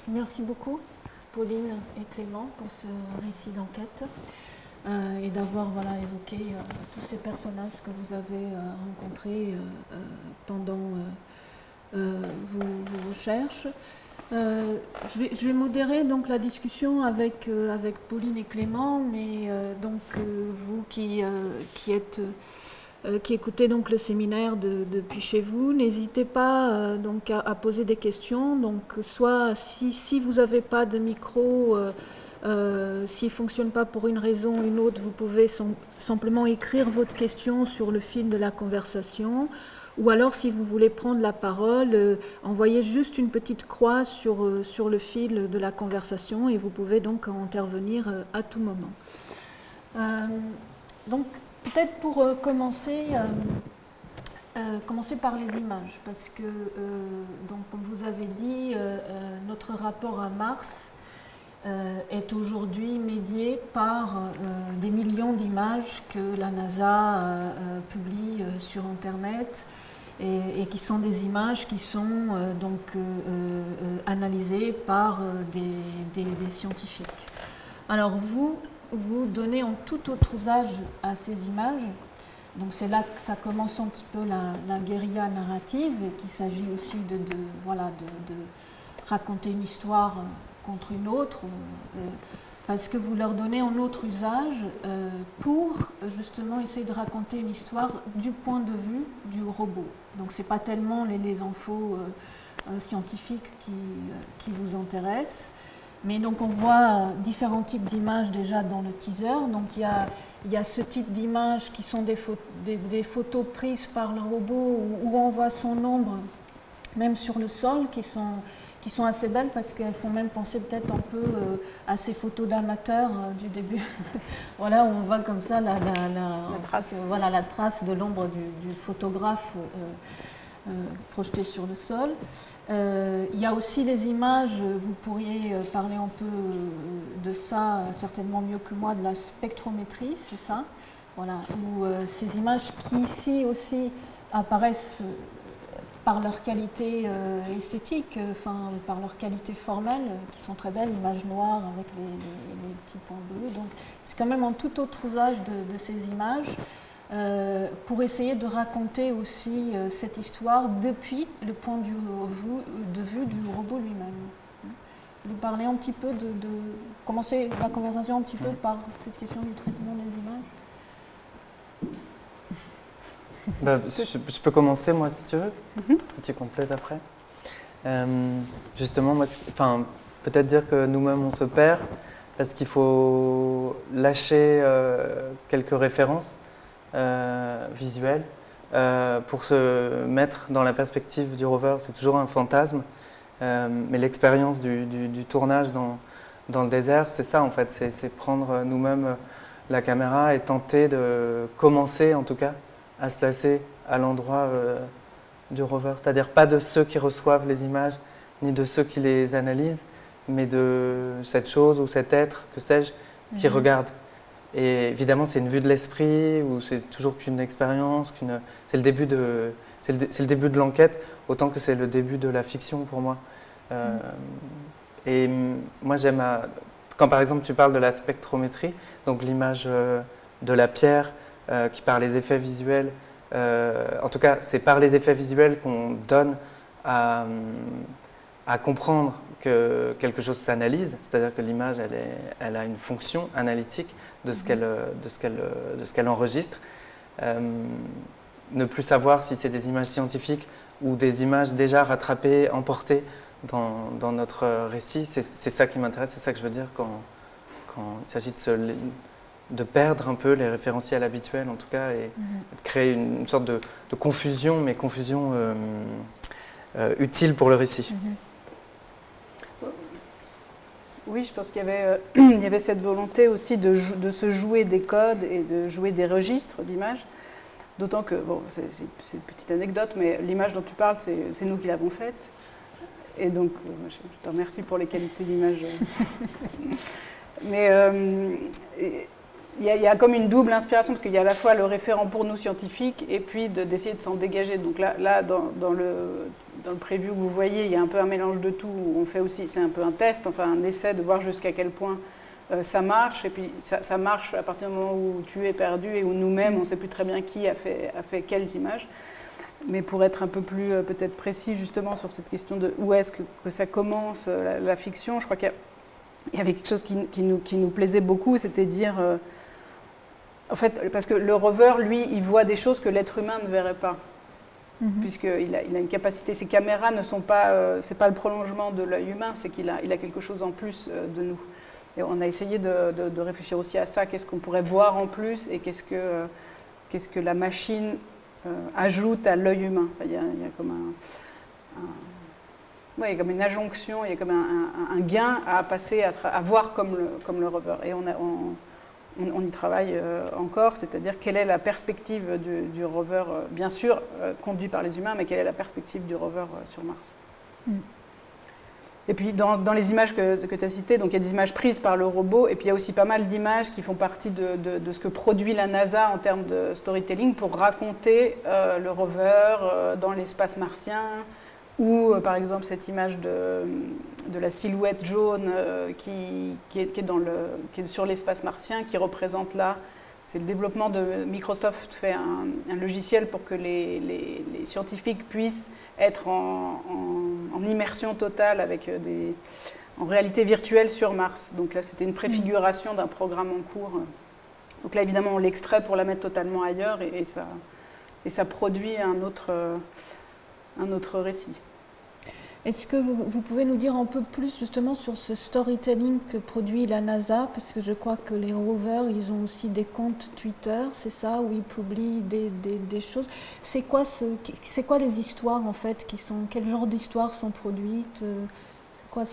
Merci beaucoup, Pauline et Clément, pour ce récit d'enquête et d'avoir évoqué tous ces personnages que vous avez rencontrés pendant vos recherches. Je vais modérer donc la discussion avec Pauline et Clément, mais vous qui écoutez donc le séminaire depuis chez vous, n'hésitez pas à poser des questions. Donc soit si vous n'avez pas de micro, s'il ne fonctionne pas pour une raison ou une autre, vous pouvez simplement écrire votre question sur le fil de la conversation. Ou alors, si vous voulez prendre la parole, envoyez juste une petite croix sur le fil de la conversation et vous pouvez donc intervenir à tout moment. Donc, peut-être pour commencer par les images, parce que, donc, comme vous avez dit, notre rapport à Mars est aujourd'hui médié par des millions d'images que la NASA publie sur Internet et qui sont des images qui sont analysées par des scientifiques. Alors vous donnez en tout autre usage à ces images. Donc c'est là que ça commence un petit peu la guérilla narrative, et qu'il s'agit aussi de raconter une histoire contre une autre, parce que vous leur donnez un autre usage pour justement essayer de raconter une histoire du point de vue du robot. Donc c'est pas tellement les infos scientifiques qui vous intéressent, mais donc on voit différents types d'images déjà dans le teaser. Donc il y a ce type d'images qui sont des photos prises par le robot où on voit son ombre même sur le sol, qui sont assez belles parce qu'elles font même penser peut-être un peu à ces photos d'amateurs du début. Voilà, où on voit comme ça la trace. Voilà, la trace de l'ombre du photographe projetée sur le sol. Il y a aussi les images, vous pourriez parler un peu de ça certainement mieux que moi, de la spectrométrie, c'est ça, voilà, où ces images qui ici aussi apparaissent par leur qualité esthétique, par leur qualité formelle, qui sont très belles, images noires avec les petits points bleus. Donc c'est quand même un tout autre usage de ces images pour essayer de raconter aussi cette histoire depuis le point de vue du robot lui-même. Vous parlez un petit peu commencer la conversation un petit peu par cette question du traitement des images. Je peux commencer, moi, si tu veux. Tu complètes après. Justement, moi, peut-être dire que nous-mêmes, on se perd parce qu'il faut lâcher quelques références visuelles pour se mettre dans la perspective du rover. C'est toujours un fantasme, mais l'expérience du tournage dans le désert, c'est ça, en fait. C'est prendre nous-mêmes la caméra et tenter de commencer, en tout cas, à se placer à l'endroit du rover. C'est-à-dire pas de ceux qui reçoivent les images, ni de ceux qui les analysent, mais de cette chose ou cet être, que sais-je, qui regarde. Et évidemment, c'est une vue de l'esprit, ou c'est toujours qu'une expérience, c'est le début de l'enquête, autant que c'est le début de la fiction pour moi. Et moi, j'aime, quand par exemple tu parles de la spectrométrie, donc l'image de la pierre, qui par les effets visuels, en tout cas c'est par les effets visuels qu'on donne à comprendre que quelque chose s'analyse, c'est-à-dire que l'image elle a une fonction analytique de ce qu'elle enregistre. Ne plus savoir si c'est des images scientifiques ou des images déjà rattrapées, emportées dans notre récit, c'est ça qui m'intéresse, c'est ça que je veux dire quand il s'agit de perdre un peu les référentiels habituels, en tout cas, et de créer une sorte de confusion, mais confusion utile pour le récit. Oui, je pense qu'il y avait cette volonté aussi de se jouer des codes et de jouer des registres d'images. D'autant que, bon, c'est une petite anecdote, mais l'image dont tu parles, c'est nous qui l'avons faite. Et donc, je te remercie pour les qualités d'image. Mais il y a comme une double inspiration, parce qu'il y a à la fois le référent pour nous scientifiques et puis d'essayer de s'en dégager. Donc là dans le preview que vous voyez, il y a un peu un mélange de tout. On fait aussi, c'est un peu un test, enfin un essai de voir jusqu'à quel point ça marche. Et puis ça marche à partir du moment où tu es perdu et où nous-mêmes, on ne sait plus très bien qui a fait quelles images. Mais pour être un peu plus peut-être précis justement sur cette question de où est-ce que ça commence, la fiction, je crois qu'il y avait quelque chose qui nous plaisait beaucoup, c'était dire... en fait, parce que le rover, lui, il voit des choses que l'être humain ne verrait pas. Puisqu'il a une capacité, ces caméras ne sont pas... c'est pas le prolongement de l'œil humain, c'est qu'il a quelque chose en plus de nous. Et on a essayé de réfléchir aussi à ça, qu'est-ce qu'on pourrait voir en plus et qu'est-ce que la machine ajoute à l'œil humain. Enfin, il y a comme il y a comme une adjonction, il y a comme un gain à passer, à voir comme le rover. Et on y travaille encore, c'est-à-dire quelle est la perspective du rover, bien sûr conduit par les humains, mais quelle est la perspective du rover sur Mars. Et puis dans les images que tu as citées, donc il y a des images prises par le robot, et puis il y a aussi pas mal d'images qui font partie de ce que produit la NASA en termes de storytelling pour raconter le rover dans l'espace martien, ou par exemple cette image de la silhouette jaune qui est sur l'espace martien, qui représente là, c'est le développement de Microsoft fait un logiciel pour que les scientifiques puissent être en immersion totale avec en réalité virtuelle sur Mars. Donc là, c'était une préfiguration d'un programme en cours. Donc là, évidemment, on l'extrait pour la mettre totalement ailleurs et ça produit un autre récit. Est-ce que vous pouvez nous dire un peu plus justement sur ce storytelling que produit la NASA? Parce que je crois que les rovers, ils ont aussi des comptes Twitter, c'est ça, où ils publient des choses. C'est quoi les histoires en fait quel genre d'histoires sont produites? C'est quoi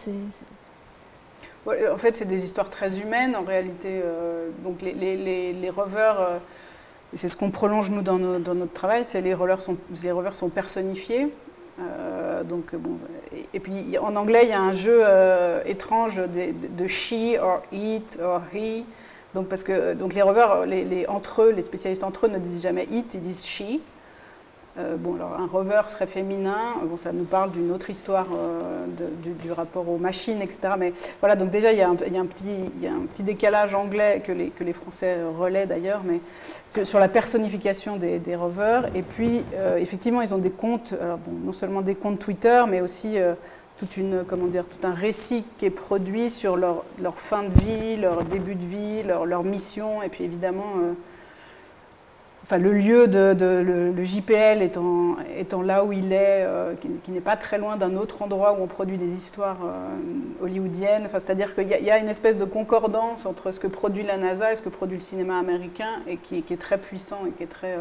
Ouais, en fait, c'est des histoires très humaines en réalité. Donc les rovers, c'est ce qu'on prolonge nous dans notre travail, c'est les rovers sont personnifiés. Donc, bon, et puis en anglais, il y a un jeu étrange de she or it or he. Donc, parce que les rovers, entre eux, les spécialistes entre eux ne disent jamais it, ils disent she. Bon, alors un rover serait féminin, bon, ça nous parle d'une autre histoire du rapport aux machines, etc. Mais voilà, donc déjà il y a un petit décalage anglais que les Français relaient d'ailleurs, mais sur la personnification des rovers. Et puis effectivement, ils ont des comptes, alors, bon, non seulement des comptes Twitter, mais aussi tout un récit qui est produit sur leur fin de vie, leur début de vie, leur mission, et puis évidemment. Enfin, le lieu le JPL étant là où il est, qui n'est pas très loin d'un autre endroit où on produit des histoires hollywoodiennes. Enfin, c'est-à-dire qu'il y a une espèce de concordance entre ce que produit la NASA et ce que produit le cinéma américain, et qui est très puissant et qui est très,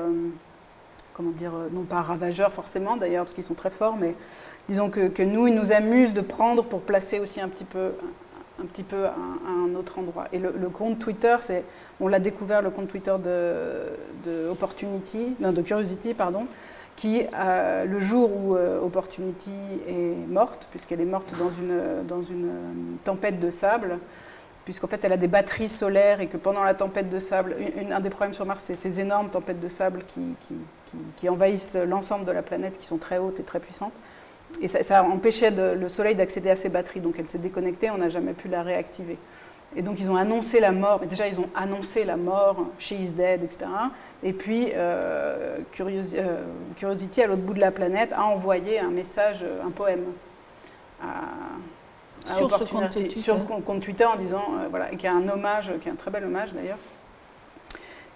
non pas ravageur forcément d'ailleurs, parce qu'ils sont très forts, mais disons que nous, il nous amuse de prendre pour placer aussi un petit peu à un autre endroit. Et le compte Twitter, on l'a découvert, le compte Twitter de Curiosity, qui, le jour où Opportunity est morte, puisqu'elle est morte dans une tempête de sable, puisqu'en fait elle a des batteries solaires et que pendant la tempête de sable, un des problèmes sur Mars, c'est ces énormes tempêtes de sable qui envahissent l'ensemble de la planète, qui sont très hautes et très puissantes. Et ça empêchait le Soleil d'accéder à ses batteries, donc elle s'est déconnectée, on n'a jamais pu la réactiver. Et donc ils ont annoncé la mort, mais déjà ils ont annoncé la mort, she is dead, etc. Et puis Curiosity, à l'autre bout de la planète, a envoyé un message, un poème à Opportunity, sur le compte Twitter, en disant, voilà, qui est un hommage, qui est un très bel hommage d'ailleurs.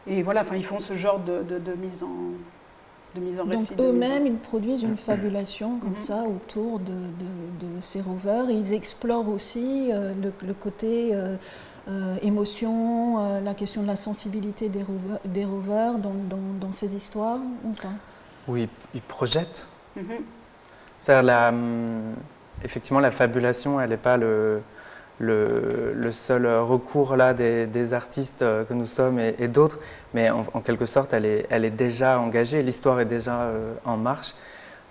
Et voilà, enfin ils font ce genre de mise en récit. Donc eux-mêmes, ils produisent une fabulation comme ça autour de ces rovers. Ils explorent aussi le côté émotion, la question de la sensibilité des rovers dans ces histoires ou pas? Oui, ils projettent. C'est-à-dire effectivement, la fabulation, elle n'est pas le seul recours là des artistes que nous sommes et d'autres, mais en quelque sorte, elle est déjà engagée, l'histoire est déjà en marche.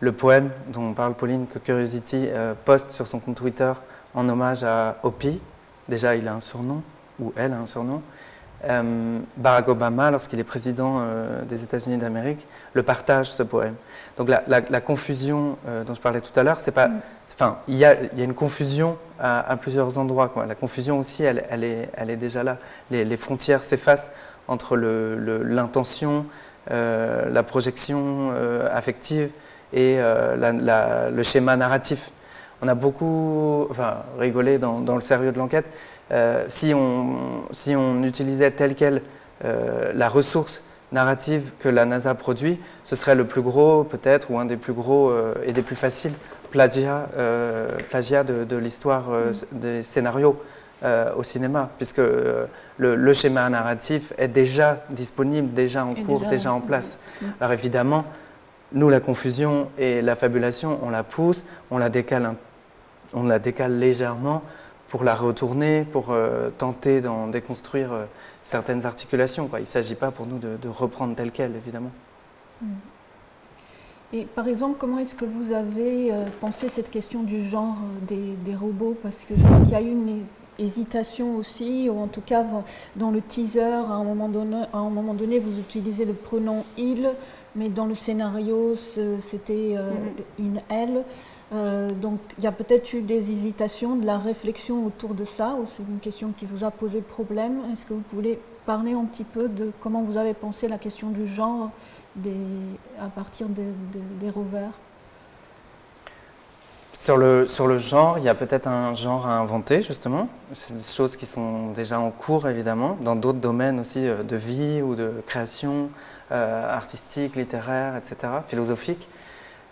Le poème dont parle Pauline, que Curiosity poste sur son compte Twitter en hommage à Opie, déjà il a un surnom, ou elle a un surnom. Barack Obama, lorsqu'il est président des États-Unis d'Amérique, le partage, ce poème. Donc la confusion dont je parlais tout à l'heure, c'est pas... Enfin, il y a une confusion à plusieurs endroits, quoi. La confusion aussi, elle est déjà là. Les frontières s'effacent entre l'intention, la projection affective et le schéma narratif. On a beaucoup rigolé dans le sérieux de l'enquête. Si on utilisait telle quelle la ressource narrative que la NASA produit, ce serait le plus gros, peut-être, ou un des plus gros et des plus faciles plagiat de l'histoire des scénarios au cinéma, puisque le schéma narratif est déjà disponible, déjà en cours, déjà en place. Alors évidemment, nous, la confusion et la fabulation, on la pousse, on la décale légèrement pour la retourner, pour tenter d'en déconstruire certaines articulations, quoi. Il ne s'agit pas pour nous de reprendre tel quel, évidemment. Et par exemple, comment est-ce que vous avez pensé cette question du genre des robots? Parce que je crois qu'il y a eu une hésitation aussi, ou en tout cas dans le teaser, à un moment donné vous utilisez le pronom « il », mais dans le scénario c'était une « elle ». Donc il y a peut-être eu des hésitations, de la réflexion autour de ça, ou c'est une question qui vous a posé problème? Est-ce que vous pouvez parler un petit peu de comment vous avez pensé la question du genre à partir des rovers? Sur le genre, il y a peut-être un genre à inventer, justement. C'est des choses qui sont déjà en cours, évidemment, dans d'autres domaines aussi de vie ou de création artistique, littéraire, etc., philosophique.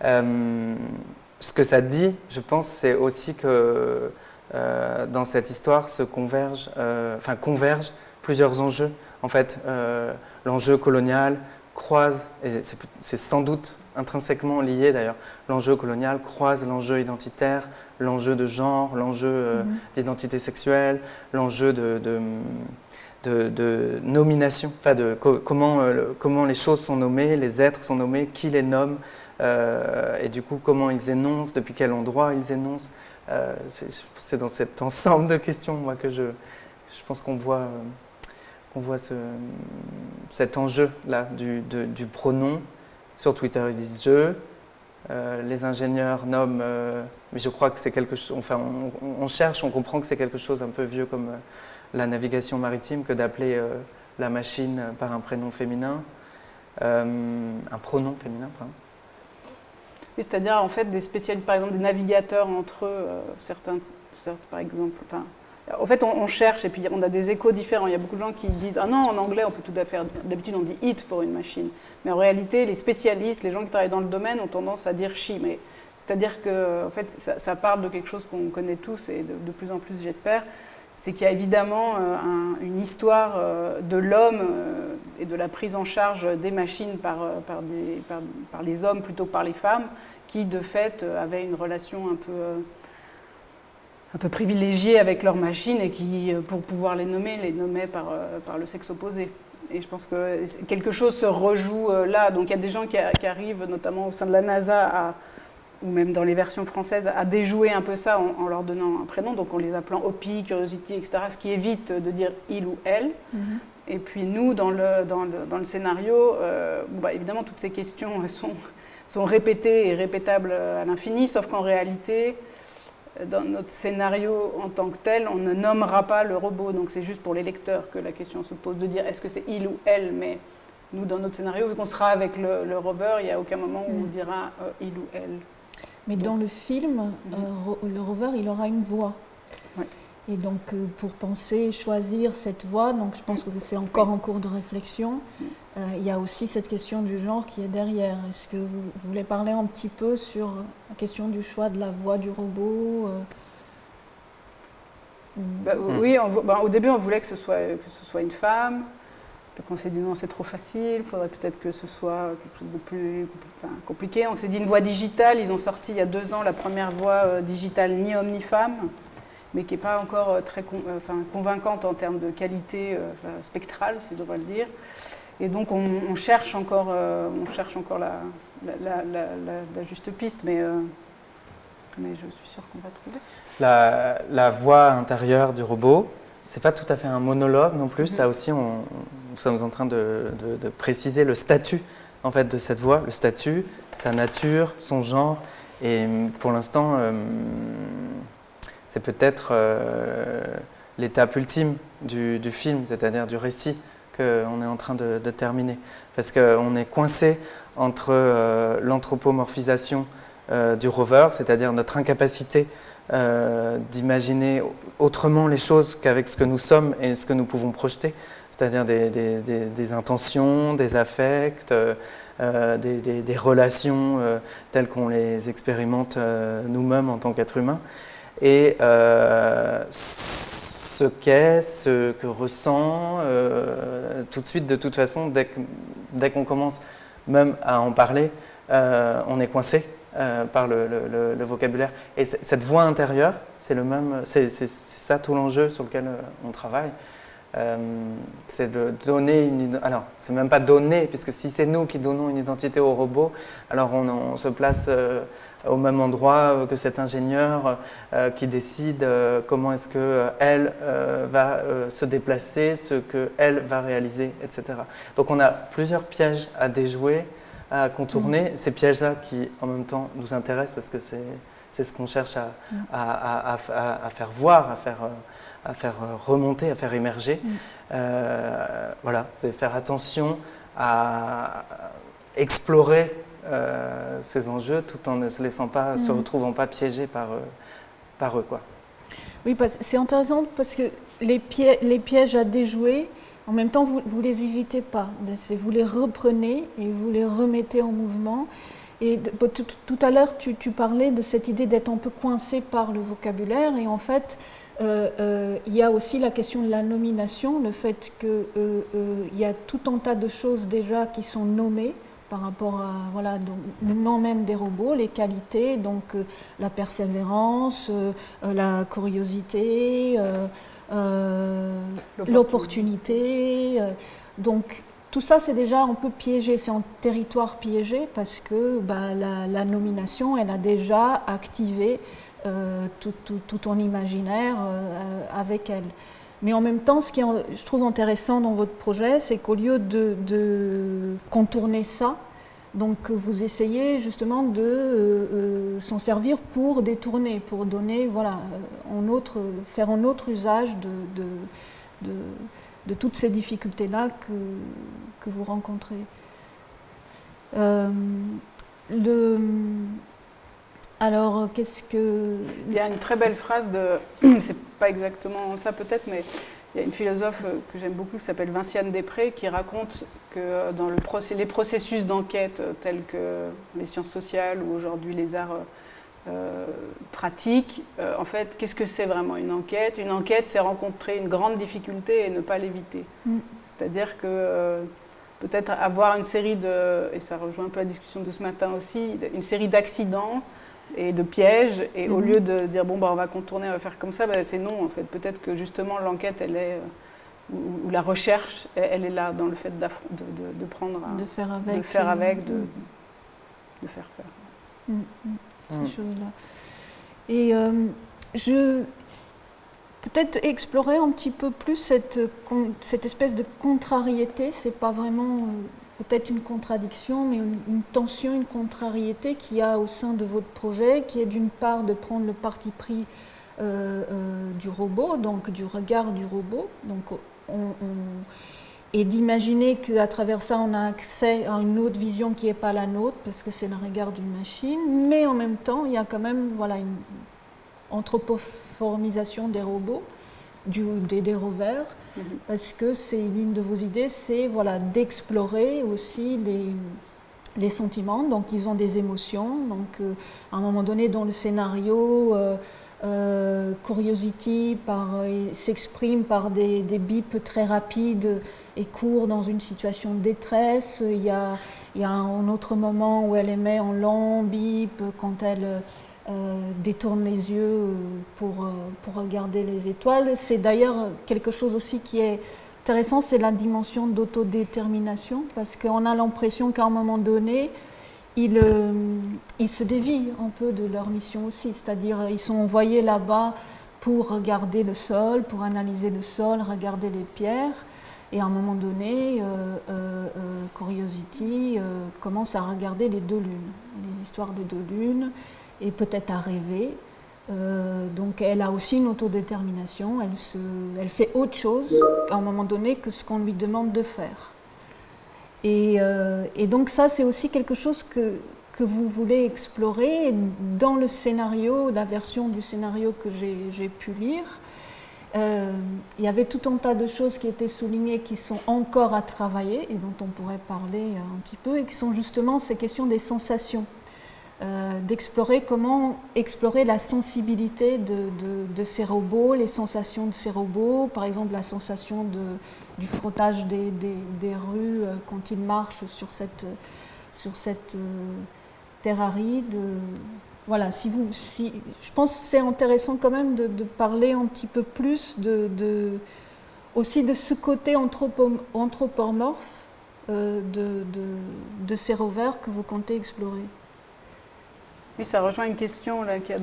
Ce que ça dit, je pense, c'est aussi que dans cette histoire convergent plusieurs enjeux. En fait, l'enjeu colonial croise, et c'est sans doute intrinsèquement lié d'ailleurs, l'enjeu colonial croise l'enjeu identitaire, l'enjeu de genre, l'enjeu d'identité sexuelle, l'enjeu de nomination, enfin comment les choses sont nommées, les êtres sont nommés, qui les nomme, et du coup comment ils énoncent, depuis quel endroit ils énoncent. C'est dans cet ensemble de questions moi, que je pense qu'on voit cet enjeu-là du pronom. Sur Twitter, ils disent « je ». Les ingénieurs nomment, mais je crois que c'est quelque chose, enfin on cherche, on comprend que c'est quelque chose un peu vieux comme la navigation maritime que d'appeler la machine par un prénom féminin, un pronom féminin, pardon. Oui, c'est-à-dire en fait des spécialistes, par exemple des navigateurs entre eux, certains par exemple, enfin, en fait, on cherche et puis on a des échos différents. Il y a beaucoup de gens qui disent « Ah non, en anglais, on peut tout à fait… D'habitude, on dit « it » pour une machine. » Mais en réalité, les spécialistes, les gens qui travaillent dans le domaine ont tendance à dire « she ». C'est-à-dire que en fait, ça parle de quelque chose qu'on connaît tous et de plus en plus, j'espère. C'est qu'il y a évidemment une histoire de l'homme et de la prise en charge des machines par les hommes plutôt que par les femmes qui, de fait, avaient une relation un peu privilégiés avec leurs machines et qui, pour pouvoir les nommaient par le sexe opposé. Et je pense que quelque chose se rejoue là. Donc il y a des gens qui arrivent, notamment au sein de la NASA, ou même dans les versions françaises, à déjouer un peu ça en leur donnant un prénom, donc en les appelant Hopi, Curiosity, etc., ce qui évite de dire il ou elle. Et puis nous, dans le scénario, évidemment, toutes ces questions sont répétées et répétables à l'infini, sauf qu'en réalité, dans notre scénario en tant que tel, on ne nommera pas le robot. Donc c'est juste pour les lecteurs que la question se pose de dire est-ce que c'est il ou elle. Mais nous, dans notre scénario, vu qu'on sera avec le rover, il n'y a aucun moment où on dira il ou elle. Mais dans le film, le rover, il aura une voix. Oui. Et donc pour penser, choisir cette voix, donc je pense que c'est encore en cours de réflexion. Il y a aussi cette question du genre qui est derrière. Est-ce que vous voulez parler un petit peu sur la question du choix de la voix du robot Oui, au début on voulait que ce soit une femme. Puis on s'est dit non, c'est trop facile, il faudrait peut-être que ce soit quelque chose de plus compliqué. On s'est dit une voix digitale. Ils ont sorti il y a 2 ans la première voix digitale ni homme ni femme, mais qui n'est pas encore très convaincante en termes de qualité spectrale, si je devrais le dire. Et donc on cherche encore la juste piste, mais je suis sûre qu'on va trouver. La voix intérieure du robot, c'est pas tout à fait un monologue non plus. Là aussi, nous sommes en train de préciser le statut en fait de cette voix, le statut, sa nature, son genre. Et pour l'instant, c'est peut-être l'étape ultime du film, c'est-à-dire du récit qu'on est en train de terminer. Parce qu'on est coincé entre l'anthropomorphisation du rover, c'est-à-dire notre incapacité d'imaginer autrement les choses qu'avec ce que nous sommes et ce que nous pouvons projeter, c'est-à-dire des intentions, des affects, des relations telles qu'on les expérimente nous-mêmes en tant qu'êtres humains, et ce qu'est, ce que ressent, tout de suite, de toute façon, dès qu'on commence même à en parler, on est coincé. par le vocabulaire. Et cette voix intérieure, c'est ça tout l'enjeu sur lequel on travaille. C'est de donner alors, c'est même pas donner, puisque si c'est nous qui donnons une identité au robot, alors on se place au même endroit que cet ingénieur qui décide comment est-ce qu'elle va se déplacer, ce qu'elle va réaliser, etc. Donc on a plusieurs pièges à déjouer, à contourner, ces pièges-là qui en même temps nous intéressent parce que c'est ce qu'on cherche à faire voir, à faire remonter, à faire émerger. Voilà, c'est faire attention à explorer ces enjeux tout en ne se laissant pas, se retrouvant pas piégés par eux, quoi. Oui, c'est intéressant parce que les pièges à déjouer, en même temps, vous ne les évitez pas. Vous les reprenez et vous les remettez en mouvement. Et tout à l'heure, tu parlais de cette idée d'être un peu coincé par le vocabulaire. Et en fait, il y a aussi la question de la nomination, le fait qu'il y a tout un tas de choses déjà qui sont nommées par rapport à donc, le nom même des robots, les qualités, donc la persévérance, la curiosité, l'opportunité. Donc tout ça, c'est déjà un peu piégé, c'est un territoire piégé parce que la nomination, elle a déjà activé tout ton imaginaire avec elle. Mais en même temps, ce qui je trouve intéressant dans votre projet, c'est qu'au lieu de contourner ça, donc vous essayez justement de s'en servir pour détourner, pour donner, voilà, faire un autre usage de toutes ces difficultés-là que vous rencontrez. Alors, qu'est-ce que... Il y a une très belle phrase c'est pas exactement ça peut-être, mais il y a une philosophe que j'aime beaucoup qui s'appelle Vinciane Després qui raconte que dans les processus d'enquête tels que les sciences sociales ou aujourd'hui les arts pratiques, en fait, qu'est-ce que c'est vraiment une enquête? Une enquête, c'est rencontrer une grande difficulté et ne pas l'éviter. C'est-à-dire que peut-être avoir une série et ça rejoint un peu la discussion de ce matin aussi, une série d'accidents et de pièges, et au lieu de dire bon on va contourner, on va faire comme ça, c'est non en fait. Peut-être que justement l'enquête elle est ou la recherche elle est là dans le fait de prendre de faire avec, de faire faire. Ces choses-là. Et peut-être explorer un petit peu plus cette espèce de contrariété. C'est pas vraiment peut-être une contradiction, mais une tension, une contrariété qu'il y a au sein de votre projet, qui est d'une part de prendre le parti pris du robot, donc du regard du robot, donc et d'imaginer qu'à travers ça, on a accès à une autre vision qui n'est pas la nôtre, parce que c'est le regard d'une machine, mais en même temps, il y a quand même une anthropoformisation des robots, des rovers, parce que c'est l'une de vos idées, c'est d'explorer aussi les sentiments. Donc ils ont des émotions. Donc à un moment donné dans le scénario, Curiosity s'exprime par des bips très rapides et courts dans une situation de détresse. Il y a un autre moment où elle émet en long bip quand elle détourne les yeux pour regarder les étoiles. C'est d'ailleurs quelque chose aussi qui est intéressant, c'est la dimension d'autodétermination, parce qu'on a l'impression qu'à un moment donné, ils se dévient un peu de leur mission aussi, c'est-à-dire ils sont envoyés là-bas pour regarder le sol, pour analyser le sol, regarder les pierres, et à un moment donné, Curiosity commence à regarder les deux lunes, les histoires des deux lunes, et peut-être à rêver. Donc elle a aussi une autodétermination, elle fait autre chose à un moment donné que ce qu'on lui demande de faire. Et donc ça, c'est aussi quelque chose que vous voulez explorer dans le scénario, la version du scénario que j'ai pu lire. Il y avait tout un tas de choses qui étaient soulignées, qui sont encore à travailler et dont on pourrait parler un petit peu, et qui sont justement ces questions des sensations. D'explorer comment explorer la sensibilité de ces robots, les sensations de ces robots, par exemple la sensation du frottage des rues quand ils marchent sur cette terre aride. Voilà, je pense que c'est intéressant quand même de parler un petit peu plus aussi de ce côté anthropomorphe de ces rovers que vous comptez explorer. Oui, ça rejoint une question là, qu'il y a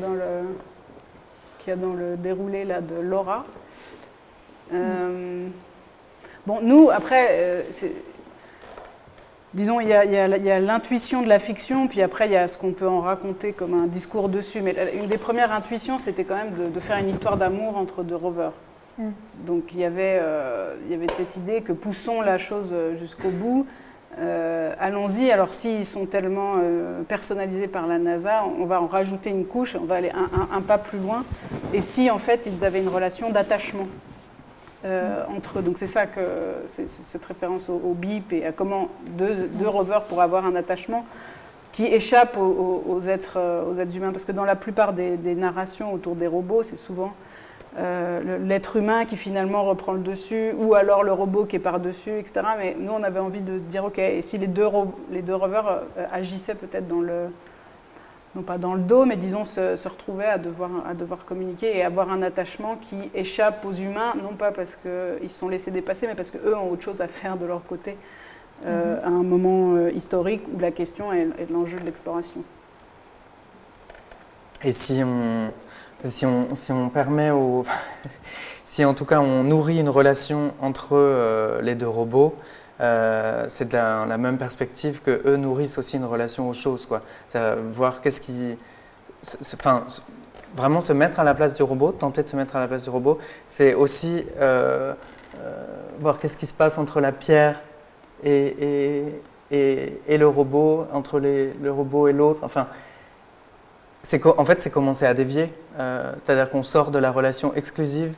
dans le déroulé là, de Laura. Bon, nous, après, disons, il y a l'intuition de la fiction, puis après, il y a ce qu'on peut en raconter comme un discours dessus. Mais une des premières intuitions, c'était quand même de faire une histoire d'amour entre deux rovers. Donc, il y avait cette idée que poussons la chose jusqu'au bout. Allons-y, alors s'ils sont tellement personnalisés par la NASA, on va en rajouter une couche, on va aller un pas plus loin. Et si, en fait, ils avaient une relation d'attachement entre eux. Donc c'est ça que c'est cette référence au BIP et à comment deux rovers pourraient avoir un attachement qui échappe aux êtres humains. Parce que dans la plupart des narrations autour des robots, c'est souvent l'être humain qui finalement reprend le dessus, ou alors le robot qui est par-dessus, etc. Mais nous, on avait envie de dire, OK, et si les deux rovers agissaient peut-être dans le... non pas dans le dos, mais disons se retrouvaient à devoir communiquer et avoir un attachement qui échappe aux humains, non pas parce qu'ils se sont laissés dépasser, mais parce qu'eux ont autre chose à faire de leur côté à un moment historique où la question est l'enjeu de l'exploration. Et si on permet si en tout cas on nourrit une relation entre les deux robots, c'est dans la même perspective que eux nourrissent aussi une relation aux choses, quoi. Voir qu'est-ce qui, enfin, vraiment se mettre à la place du robot, tenter de se mettre à la place du robot, c'est aussi voir qu'est-ce qui se passe entre la pierre et le robot, entre le robot et l'autre. Enfin, en fait, c'est commencer à dévier, c'est-à-dire qu'on sort de la relation exclusive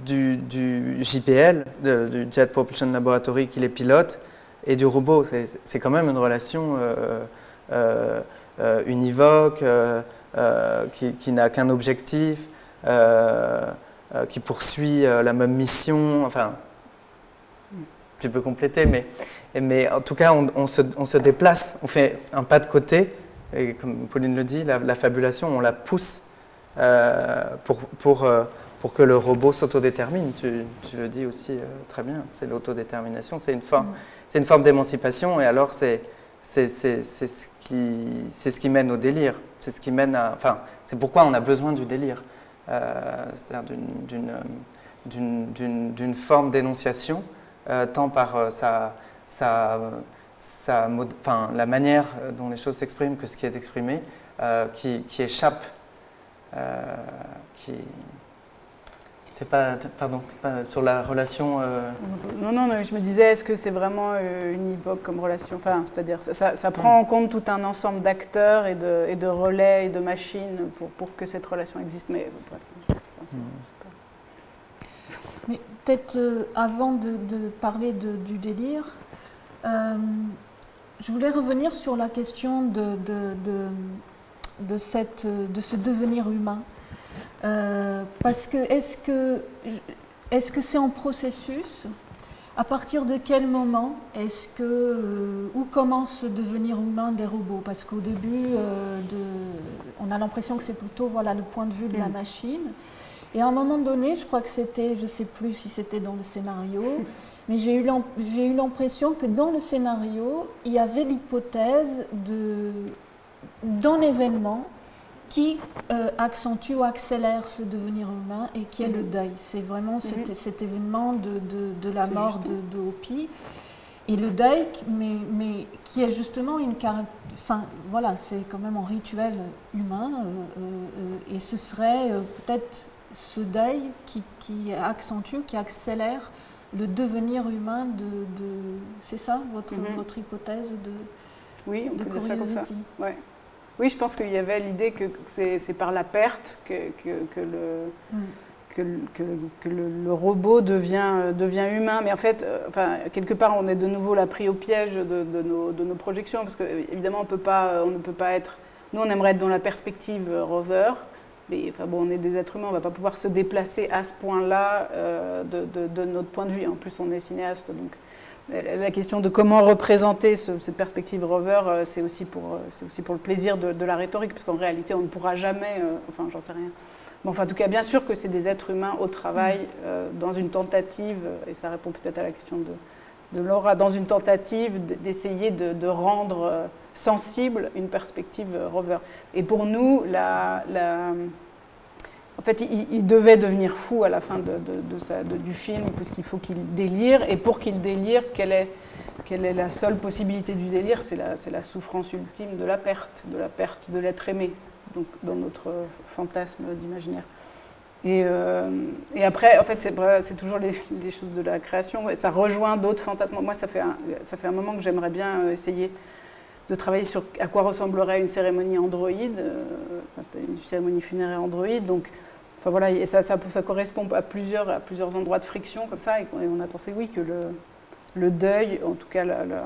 du JPL, du Jet Propulsion Laboratory qui les pilote, et du robot. C'est quand même une relation univoque, qui n'a qu'un objectif, qui poursuit la même mission. Enfin, tu peux compléter, mais en tout cas, on se déplace, on fait un pas de côté, et comme Pauline le dit, la fabulation, on la pousse pour que le robot s'autodétermine. Tu le dis aussi très bien, c'est l'autodétermination, c'est une forme d'émancipation, et alors c'est ce qui mène au délire, c'est ce qui mène à, enfin, c'est pourquoi on a besoin du délire, c'est-à-dire d'une forme d'énonciation, tant par la manière dont les choses s'expriment que ce qui est exprimé, qui échappe, T'es pas sur la relation. Non, je me disais, est-ce que c'est vraiment univoque comme relation? Enfin, c'est-à-dire, ça prend en compte tout un ensemble d'acteurs et de relais et de machines pour que cette relation existe. Mais Mais peut-être avant de parler du délire, je voulais revenir sur la question de ce devenir humain. Parce que est-ce que c'est un processus? À partir de quel moment où commence ce devenir humain des robots? Parce qu'au début, on a l'impression que c'est plutôt le point de vue de la machine. Et à un moment donné, je crois que c'était, je ne sais plus si c'était dans le scénario, mais j'ai eu l'impression que dans le scénario, il y avait l'hypothèse d'un événement qui accentue ou accélère ce devenir humain et qui est le deuil. C'est vraiment cet événement de la mort de Hopi. Et le deuil, mais qui est justement c'est quand même un rituel humain. Et ce serait peut-être ce deuil qui accentue, qui accélère le devenir humain c'est ça, votre hypothèse Oui, on peut dire ça comme ça. Ouais. Oui, je pense qu'il y avait l'idée que c'est par la perte que le robot devient humain. Mais en fait, quelque part, on est de nouveau là pris au piège de nos projections, parce qu'évidemment, on ne peut pas être... Nous, on aimerait être dans la perspective rover, mais on est des êtres humains, on ne va pas pouvoir se déplacer à ce point-là de notre point de vue. En plus, on est cinéaste, donc La question de comment représenter cette perspective rover, c'est aussi pour le plaisir de la rhétorique, parce qu'en réalité, on ne pourra jamais, enfin, j'en sais rien. Mais enfin, en tout cas, bien sûr que c'est des êtres humains au travail, dans une tentative, et ça répond peut-être à la question de Laura, dans une tentative d'essayer de rendre sensible une perspective rover. Et pour nous, en fait, il devait devenir fou à la fin du film, puisqu'il faut qu'il délire. Et pour qu'il délire, quelle est la seule possibilité du délire? C'est la souffrance ultime de la perte de l'être aimé, donc dans notre fantasme d'imaginaire. Et après, en fait, c'est toujours les choses de la création. Et ça rejoint d'autres fantasmes. Moi, ça fait un moment que j'aimerais bien essayer de travailler sur à quoi ressemblerait une cérémonie androïde. C'était une cérémonie funéraire androïde. Donc, enfin, voilà, et ça correspond à plusieurs endroits de friction comme ça. Et on a pensé, oui, que le deuil, en tout cas le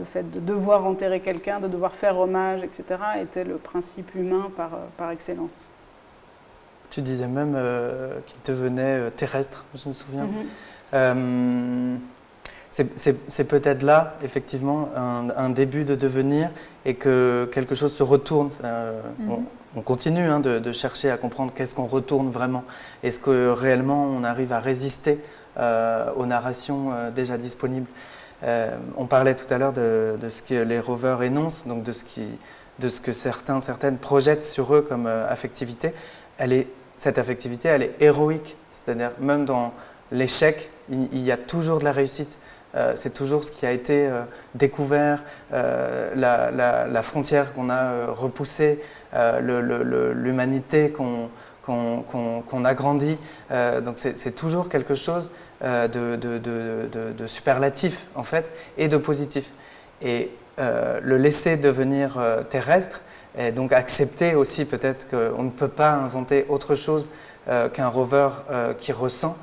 fait de devoir enterrer quelqu'un, de devoir faire hommage, etc., était le principe humain par excellence. Tu disais même qu'il devenait terrestre, je me souviens. C'est peut-être là, effectivement, un début de devenir et que quelque chose se retourne. On continue de chercher à comprendre qu'est-ce qu'on retourne vraiment. Est-ce que réellement on arrive à résister aux narrations déjà disponibles? On parlait tout à l'heure de ce que les rovers énoncent, donc de ce que certaines projettent sur eux comme affectivité. Cette affectivité, elle est héroïque. C'est-à-dire, même dans l'échec, il y a toujours de la réussite. C'est toujours ce qui a été découvert, la frontière qu'on a repoussée, l'humanité qu'on agrandit. Donc c'est toujours quelque chose de superlatif, en fait, et de positif. Et le laisser devenir terrestre, et donc accepter aussi peut-être qu'on ne peut pas inventer autre chose qu'un rover qui ressent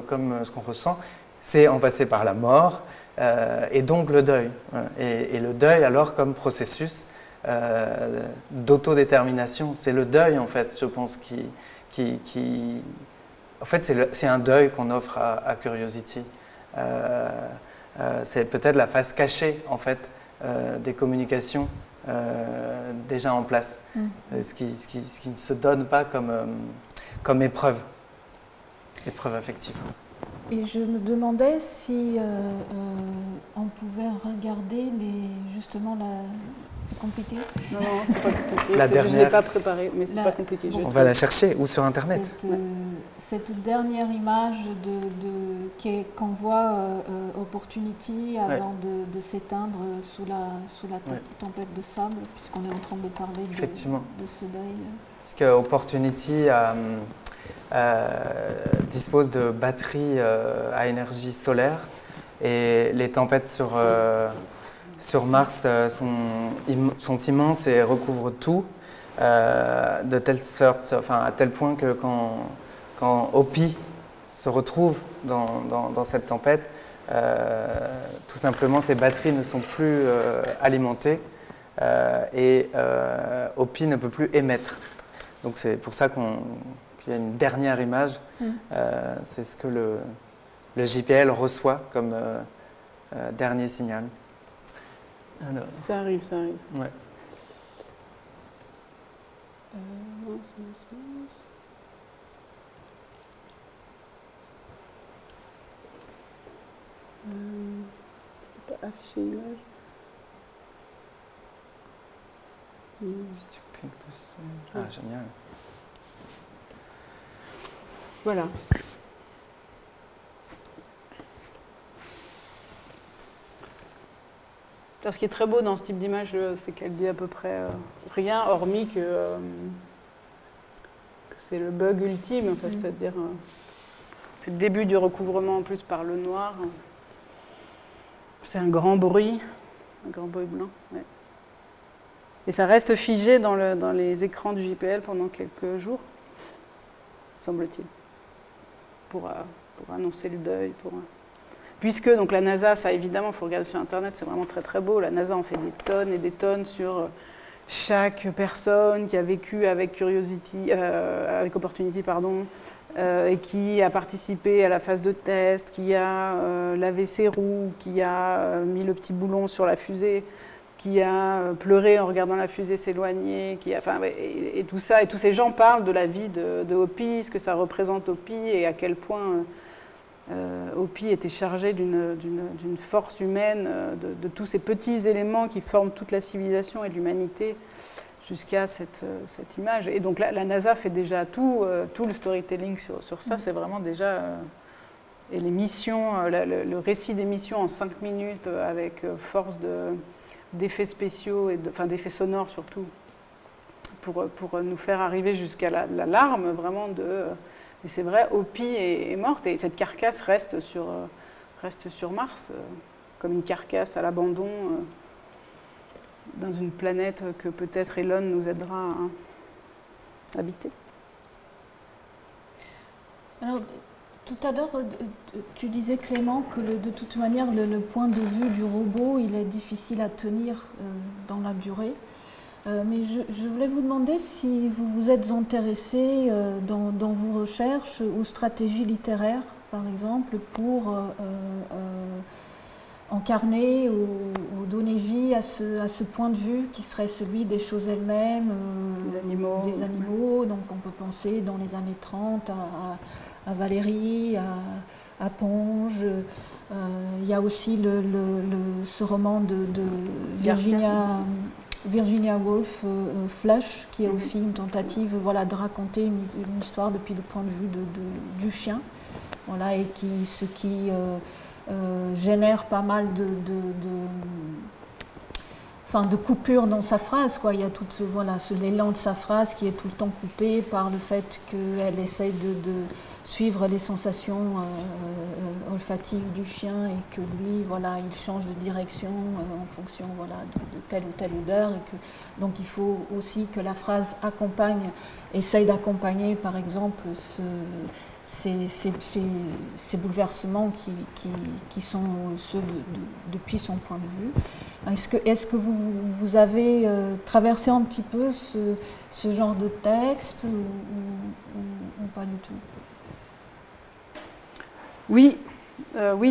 comme ce qu'on ressent, c'est en passer par la mort et donc le deuil. Et le deuil alors comme processus d'autodétermination. C'est le deuil en fait, je pense, en fait c'est un deuil qu'on offre à Curiosity. C'est peut-être la face cachée en fait des communications déjà en place, ce qui ne se donne pas comme épreuve affective. Et je me demandais si on pouvait regarder justement C'est compliqué? Non, c'est pas compliqué. La dernière... Je ne l'ai pas préparée, mais c'est pas compliqué. On va la chercher, ou sur Internet. Cette dernière image qu'on voit Opportunity avant de s'éteindre sous la tempête de sable, puisqu'on est en train de parler de ce deuil. Parce que Opportunity dispose de batteries à énergie solaire et les tempêtes sur Mars sont immenses et recouvrent tout, de telle sorte, enfin à tel point que quand Opie se retrouve dans cette tempête, tout simplement ces batteries ne sont plus alimentées et Opie ne peut plus émettre. Donc c'est pour ça qu'il y a une dernière image, c'est ce que le JPL reçoit comme dernier signal. Alors. Ça arrive. Ouais. Mince. Pas afficher l'image. Si tu cliques dessus. Ah, génial. Voilà. Alors, ce qui est très beau dans ce type d'image, c'est qu'elle dit à peu près rien, hormis que c'est le bug ultime, enfin, c'est-à-dire c'est le début du recouvrement en plus par le noir. C'est un grand bruit blanc. Ouais. Et ça reste figé dans les écrans du JPL pendant quelques jours, semble-t-il, pour annoncer le deuil. Puisque donc, la NASA, ça évidemment, il faut regarder sur Internet, c'est vraiment très très beau. La NASA en fait des tonnes et des tonnes sur chaque personne qui a vécu avec avec Opportunity, et qui a participé à la phase de test, qui a lavé ses roues, qui a mis le petit boulon sur la fusée, qui a pleuré en regardant la fusée s'éloigner, et tout ça, et tous ces gens parlent de la vie de Hopi, ce que ça représente Hopi, et à quel point Hopi était chargé d'une force humaine, de tous ces petits éléments qui forment toute la civilisation et l'humanité, jusqu'à cette image. Et donc la NASA fait déjà tout le storytelling sur ça, c'est vraiment déjà... et les missions, le récit des missions en 5 minutes, avec force d'effets spéciaux, d'effets sonores surtout, pour nous faire arriver jusqu'à la larme, vraiment de... Et c'est vrai, Hopi est morte, et cette carcasse reste sur Mars, comme une carcasse à l'abandon, dans une planète que peut-être Elon nous aidera à habiter. Alors, tout à l'heure, tu disais, Clément, que de toute manière, le point de vue du robot, il est difficile à tenir dans la durée. Mais je voulais vous demander si vous vous êtes intéressé dans vos recherches aux stratégies littéraires, par exemple, pour incarner ou donner vie à ce point de vue qui serait celui des choses elles-mêmes, des animaux. Donc on peut penser dans les années 30 à Valérie, à Ponge. Il y a aussi ce roman de Virginia Woolf, Flush, qui est aussi une tentative de raconter une histoire depuis le point de vue du chien, et ce qui génère pas mal de coupures dans sa phrase. Il y a tout l'élan de sa phrase qui est tout le temps coupé par le fait qu'elle essaye de suivre les sensations olfatives du chien, et que lui, il change de direction en fonction de telle ou telle odeur, et que donc il faut aussi que la phrase essaye d'accompagner, par exemple, ces bouleversements qui sont ceux depuis son point de vue. Est-ce que vous avez traversé un petit peu ce genre de texte ou pas du tout? Oui,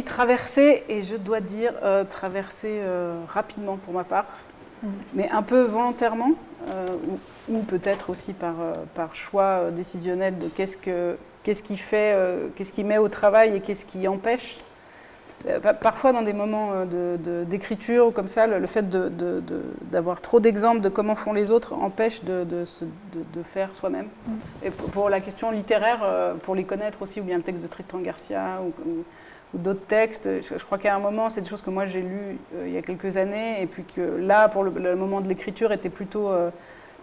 traverser, et je dois dire traverser rapidement pour ma part, mais un peu volontairement, ou peut-être aussi par choix décisionnel de qu'est-ce qui met au travail et qu'est-ce qui empêche. Parfois, dans des moments d'écriture comme ça, le fait d'avoir trop d'exemples de comment font les autres empêche de faire soi-même. Et pour la question littéraire, pour les connaître aussi, ou bien le texte de Tristan Garcia ou d'autres textes, je crois qu'à un moment, c'est des choses que moi j'ai lues il y a quelques années, et puis que là, pour le moment de l'écriture, était plutôt...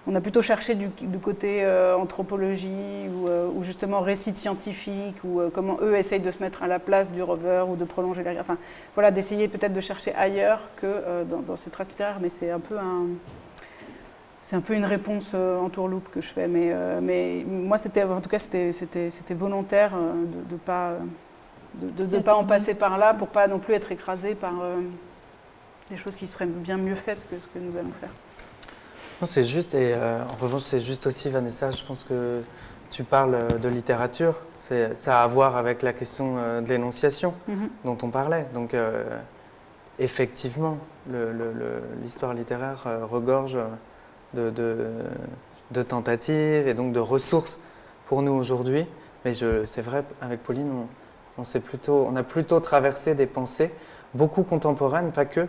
on a plutôt cherché du côté anthropologie ou justement récit scientifique, ou comment eux essayent de se mettre à la place du rover ou de prolonger la... Enfin, d'essayer peut-être de chercher ailleurs que dans ces traces littéraires, mais c'est un peu une réponse en tourloupe que je fais. Mais moi, en tout cas, c'était volontaire de ne pas en passer par là, pour pas non plus être écrasé par des choses qui seraient bien mieux faites que ce que nous allons faire. Non, c'est juste, et en revanche, c'est juste aussi, Vanessa, je pense que tu parles de littérature, ça a à voir avec la question de l'énonciation dont on parlait. Donc, effectivement, l'histoire littéraire regorge de tentatives et donc de ressources pour nous aujourd'hui. Mais c'est vrai, avec Pauline, on a plutôt traversé des pensées, beaucoup contemporaines, pas que,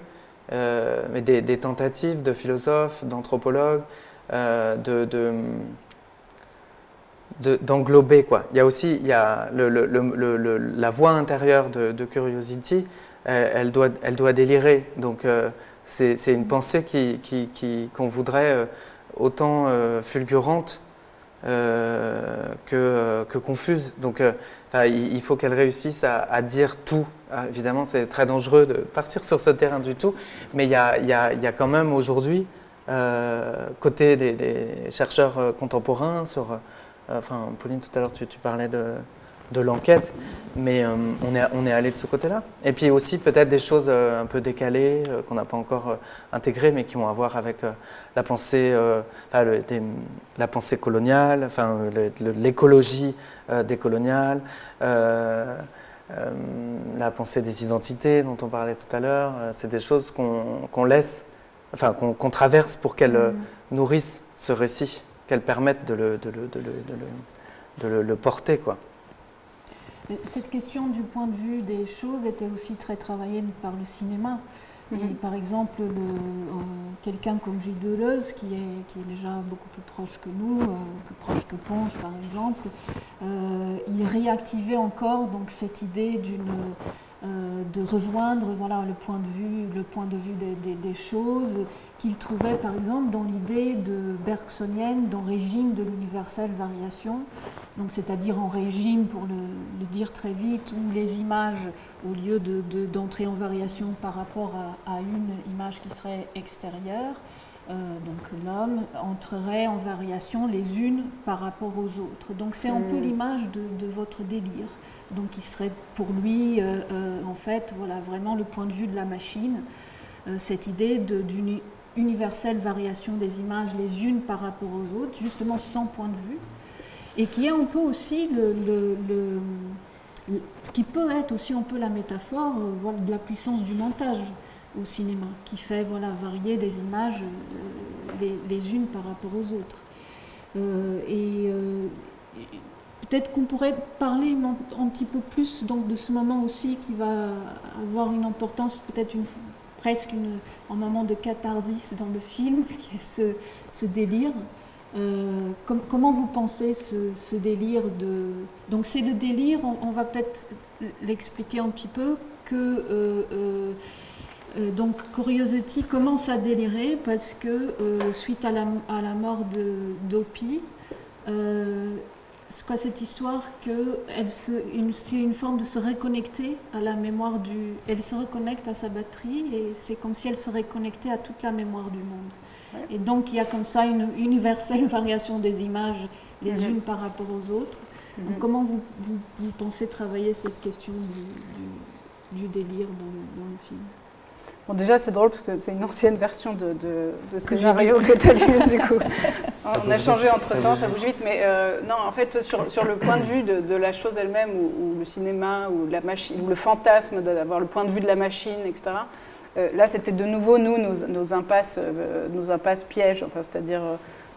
mais des tentatives de philosophes, d'anthropologues, d'englober, quoi. Il y a aussi la voix intérieure de Curiosity, elle doit délirer. Donc c'est une pensée qu'on voudrait autant fulgurante que confuse. Donc il faut qu'elle réussisse à dire tout. Évidemment, c'est très dangereux de partir sur ce terrain du tout, mais il y a quand même aujourd'hui, côté des chercheurs contemporains, Pauline, tout à l'heure, tu parlais de l'enquête, mais on est allé de ce côté-là. Et puis aussi peut-être des choses un peu décalées, qu'on n'a pas encore intégrées, mais qui ont à voir avec la pensée, la pensée coloniale, l'écologie décoloniale, la pensée des identités dont on parlait tout à l'heure. C'est des choses qu'on laisse, qu'on traverse pour qu'elles nourrissent ce récit, qu'elles permettent de le porter, quoi. Cette question du point de vue des choses était aussi très travaillée par le cinéma. Et par exemple, quelqu'un comme Gilles Deleuze, qui est déjà beaucoup plus proche que nous, plus proche que Ponge par exemple, il réactivait encore donc, cette idée de rejoindre le point de vue des choses qu'il trouvait par exemple dans l'idée de bergsonienne, dans régime de l'universelle variation, donc c'est-à-dire en régime, pour le dire très vite, où les images, au lieu d'entrer en variation par rapport à une image qui serait extérieure, donc l'homme entrerait en variation les unes par rapport aux autres. Donc c'est un peu l'image de votre délire. Donc qui serait pour lui, en fait, voilà, vraiment le point de vue de la machine, cette idée d'une universelle variation des images les unes par rapport aux autres, justement sans point de vue, et qui est un peu aussi qui peut être aussi un peu la métaphore de la puissance du montage au cinéma, qui fait varier les images les unes par rapport aux autres. Peut-être qu'on pourrait parler un petit peu plus donc, de ce moment aussi qui va avoir une importance, peut-être presque un moment de catharsis dans le film, qui est ce délire. Comment vous pensez ce délire de... Donc c'est le délire, on va peut-être l'expliquer un petit peu, que donc Curiosity commence à délirer parce que suite à la mort d'Opie, c'est quoi cette histoire que c'est une forme de se reconnecter à la mémoire elle se reconnecte à sa batterie et c'est comme si elle se reconnectait à toute la mémoire du monde. Ouais. Et donc il y a comme ça une universelle variation des images les unes par rapport aux autres. Donc, comment vous pensez travailler cette question du délire dans le film? Bon, déjà, c'est drôle parce que c'est une ancienne version de scénario que tu as lu, du coup. On a changé entre-temps, ça bouge vite, mais non, en fait, sur le point de vue de la chose elle-même, ou le cinéma, ou la machine, ou le fantasme d'avoir le point de vue de la machine, etc., là, c'était de nouveau, nous, nos impasses pièges, enfin, c'est-à-dire,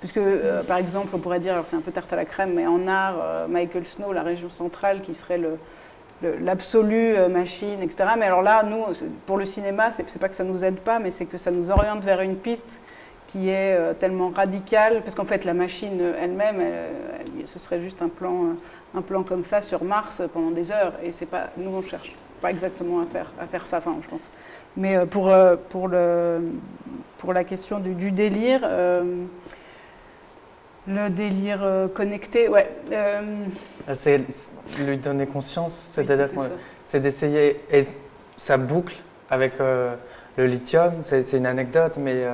puisque, par exemple, on pourrait dire, alors c'est un peu tarte à la crème, mais en art, Michael Snow, la région centrale, qui serait l'absolue machine, etc. Mais alors là, nous, pour le cinéma, c'est pas que ça nous aide pas, mais c'est que ça nous oriente vers une piste qui est tellement radicale, parce qu'en fait, la machine elle-même, ce serait juste un plan comme ça sur Mars pendant des heures, et c'est pas, nous, on cherche pas exactement à faire ça, enfin, je pense. Mais pour la question du délire, le délire connecté, ouais. C'est lui donner conscience, c'est-à-dire que c'est d'essayer, et ça boucle avec le lithium, c'est une anecdote, mais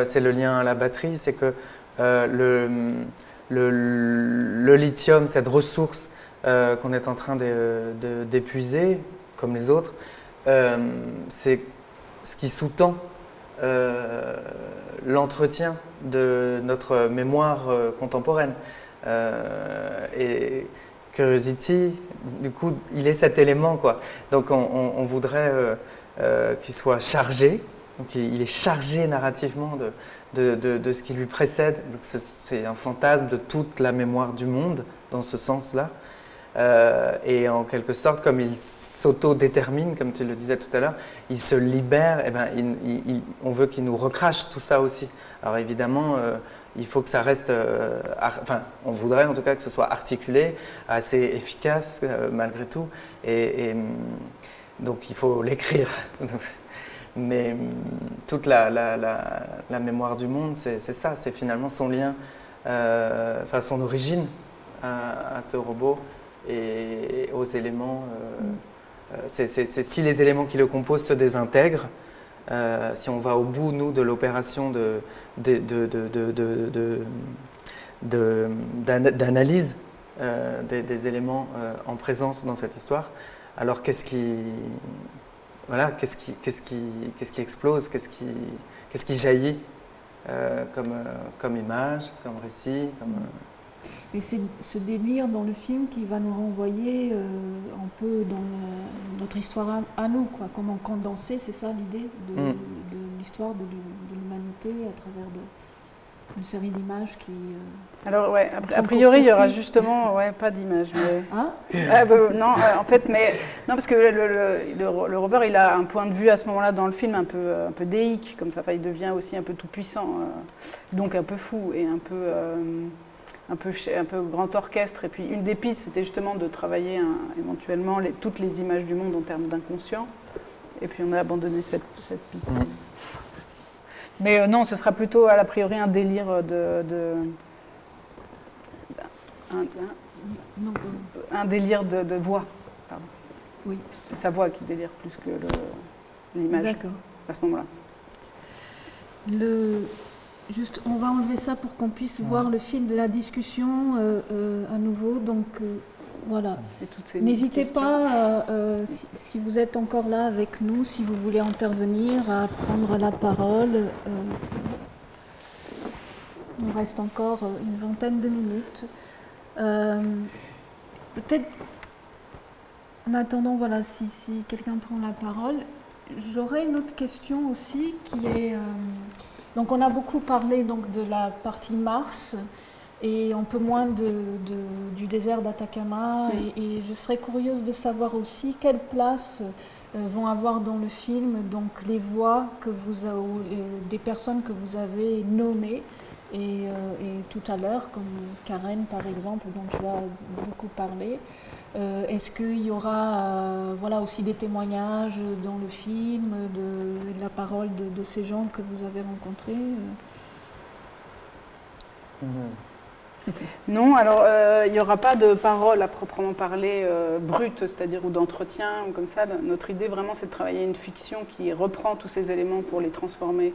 c'est le lien à la batterie, c'est que le lithium, cette ressource qu'on est en train d'épuiser, comme les autres, c'est ce qui sous-tend l'entretien de notre mémoire contemporaine. Et Curiosity, du coup, il est cet élément, quoi. Donc on voudrait qu'il soit chargé, donc il est chargé narrativement de ce qui lui précède. Donc c'est un fantasme de toute la mémoire du monde, dans ce sens-là. Et en quelque sorte, comme il s'auto-détermine, comme tu le disais tout à l'heure, il se libère, et ben, on veut qu'il nous recrache tout ça aussi. Alors évidemment, il faut que ça reste, enfin, on voudrait en tout cas que ce soit articulé, assez efficace malgré tout, et donc il faut l'écrire. Mais toute la mémoire du monde, c'est ça, c'est finalement son lien, enfin son origine à ce robot et aux éléments. Si les éléments qui le composent se désintègrent, si on va au bout, nous, de l'opération d'analyse des éléments en présence dans cette histoire. Alors qu'est-ce qui explose, qu'est-ce qui jaillit comme image, comme récit, Et c'est ce délire dans le film qui va nous renvoyer un peu dans notre histoire à nous, quoi. Comment condenser, c'est ça l'idée de l'histoire de l'humanité à travers une série d'images qui... Alors ouais, a priori il y aura justement pas d'image. Mais... Hein non, en fait, non, parce que le rover il a un point de vue à ce moment-là dans le film un peu déique, comme ça, il devient aussi un peu tout puissant, donc un peu fou et un peu grand orchestre. Et puis une des pistes, c'était justement de travailler éventuellement toutes les images du monde en termes d'inconscient. Et puis on a abandonné cette piste. Mais non, ce sera plutôt a priori un délire un délire de voix. Pardon. Oui. C'est sa voix qui délire plus que l'image à ce moment-là. Juste, on va enlever ça pour qu'on puisse voir le fil de la discussion à nouveau. Donc voilà. N'hésitez pas, si vous êtes encore là avec nous, si vous voulez intervenir, à prendre la parole. Il reste encore une vingtaine de minutes. Peut-être, en attendant, voilà, si quelqu'un prend la parole, j'aurais une autre question aussi qui est... donc on a beaucoup parlé donc, de la partie Mars et un peu moins du désert d'Atacama. Et je serais curieuse de savoir aussi quelle place vont avoir dans le film donc, les voix des personnes que vous avez nommées. Et tout à l'heure, comme Karen par exemple, dont tu as beaucoup parlé, est-ce qu'il y aura aussi des témoignages dans le film, de la parole de ces gens que vous avez rencontrés Non, alors il n'y aura pas de parole à proprement parler brute, c'est-à-dire ou d'entretien ou comme ça. Notre idée vraiment c'est de travailler une fiction qui reprend tous ces éléments pour les transformer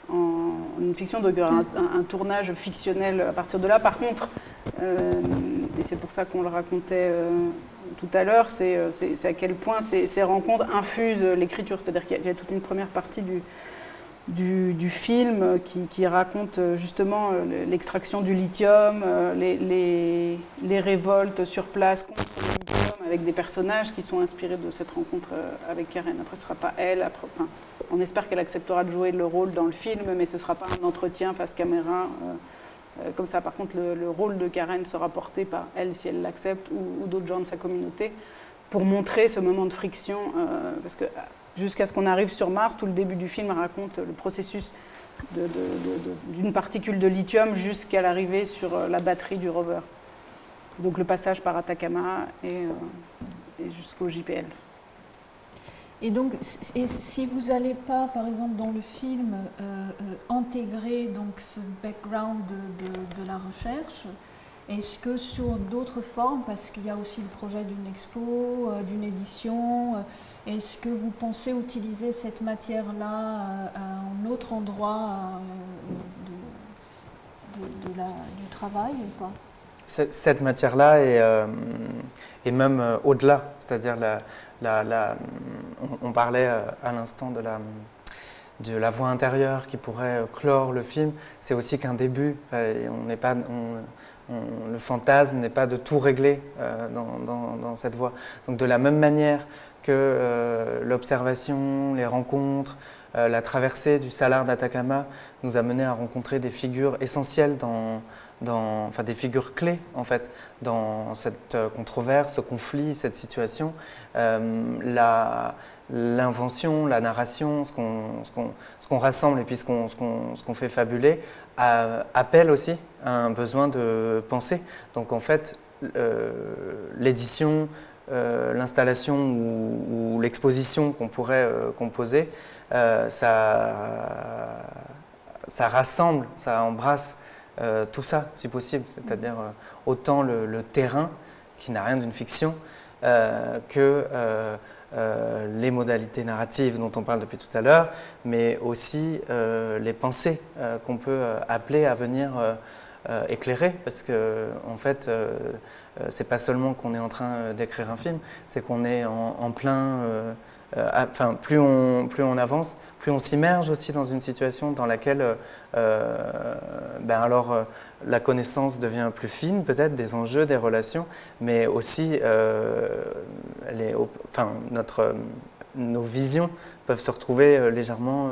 en une fiction, donc un tournage fictionnel à partir de là. Par contre, et c'est pour ça qu'on le racontait tout à l'heure, c'est à quel point ces rencontres infusent l'écriture, c'est-à-dire qu'il y a toute une première partie du film qui raconte justement l'extraction du lithium, les révoltes sur place contre le lithium, avec des personnages qui sont inspirés de cette rencontre avec Karen. Après, ce ne sera pas elle, on espère qu'elle acceptera de jouer le rôle dans le film, mais ce ne sera pas un entretien face caméra comme ça. Par contre, le rôle de Karen sera porté par elle, si elle l'accepte, ou d'autres gens de sa communauté, pour montrer ce moment de friction, parce que jusqu'à ce qu'on arrive sur Mars, tout le début du film raconte le processus d'une particule de lithium jusqu'à l'arrivée sur la batterie du rover. Donc le passage par Atacama et jusqu'au JPL. Et donc, si vous n'allez pas, par exemple, dans le film, intégrer donc, ce background de la recherche, est-ce que sur d'autres formes, parce qu'il y a aussi le projet d'une expo, d'une édition, est-ce que vous pensez utiliser cette matière-là à un autre endroit du travail ou pas ? Cette matière-là est même au-delà, c'est-à-dire on parlait à l'instant de la voix intérieure qui pourrait clore le film. C'est aussi qu'un début. Le fantasme n'est pas de tout régler dans cette voie. Donc de la même manière que l'observation, les rencontres, la traversée du salar d'Atacama nous a mené à rencontrer des figures essentielles des figures clés en fait dans cette controverse, ce conflit, cette situation. L'invention, la narration, ce qu'on rassemble et puis ce qu'on fait fabuler appelle aussi à un besoin de penser. Donc en fait, l'édition, l'installation ou l'exposition qu'on pourrait composer, ça rassemble, ça embrasse tout ça, si possible, c'est-à-dire autant le terrain, qui n'a rien d'une fiction, que les modalités narratives dont on parle depuis tout à l'heure, mais aussi les pensées qu'on peut appeler à venir éclairé, parce que en fait, c'est pas seulement qu'on est en train d'écrire un film, c'est qu'on est en plein. Enfin, plus on avance, plus on s'immerge aussi dans une situation dans laquelle la connaissance devient plus fine, peut-être des enjeux, des relations, mais aussi nos visions peuvent se retrouver légèrement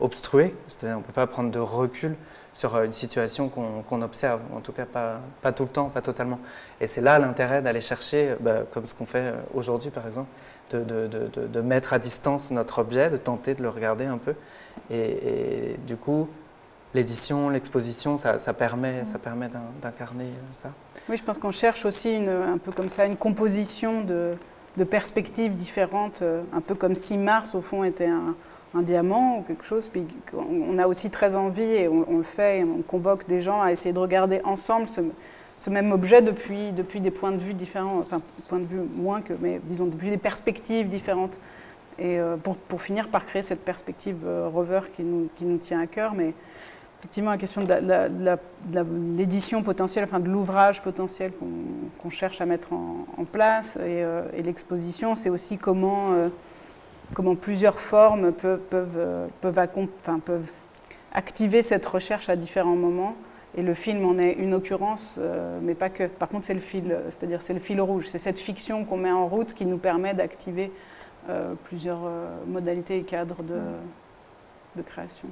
obstruées. C'est-à-dire on ne peut pas prendre de recul sur une situation qu'on observe, en tout cas pas tout le temps, pas totalement. Et c'est là l'intérêt d'aller chercher, comme ce qu'on fait aujourd'hui par exemple, de mettre à distance notre objet, de tenter de le regarder un peu. Et du coup, l'édition, l'exposition, ça permet d'incarner ça. Oui, je pense qu'on cherche aussi un peu comme ça, une composition de perspectives différentes, un peu comme si Mars, au fond, était un diamant ou quelque chose. Puis on a aussi très envie, et on le fait, et on convoque des gens à essayer de regarder ensemble ce même objet depuis des points de vue différents, enfin, points de vue moins que, mais disons, depuis des perspectives différentes. Et pour finir par créer cette perspective rover qui nous tient à cœur, mais effectivement, la question de l'édition potentielle, enfin de l'ouvrage potentiel qu'on cherche à mettre en place, et l'exposition, c'est aussi comment plusieurs formes peuvent activer cette recherche à différents moments. Et le film en est une occurrence, mais pas que. Par contre, c'est le fil rouge. C'est cette fiction qu'on met en route qui nous permet d'activer plusieurs modalités et cadres de création.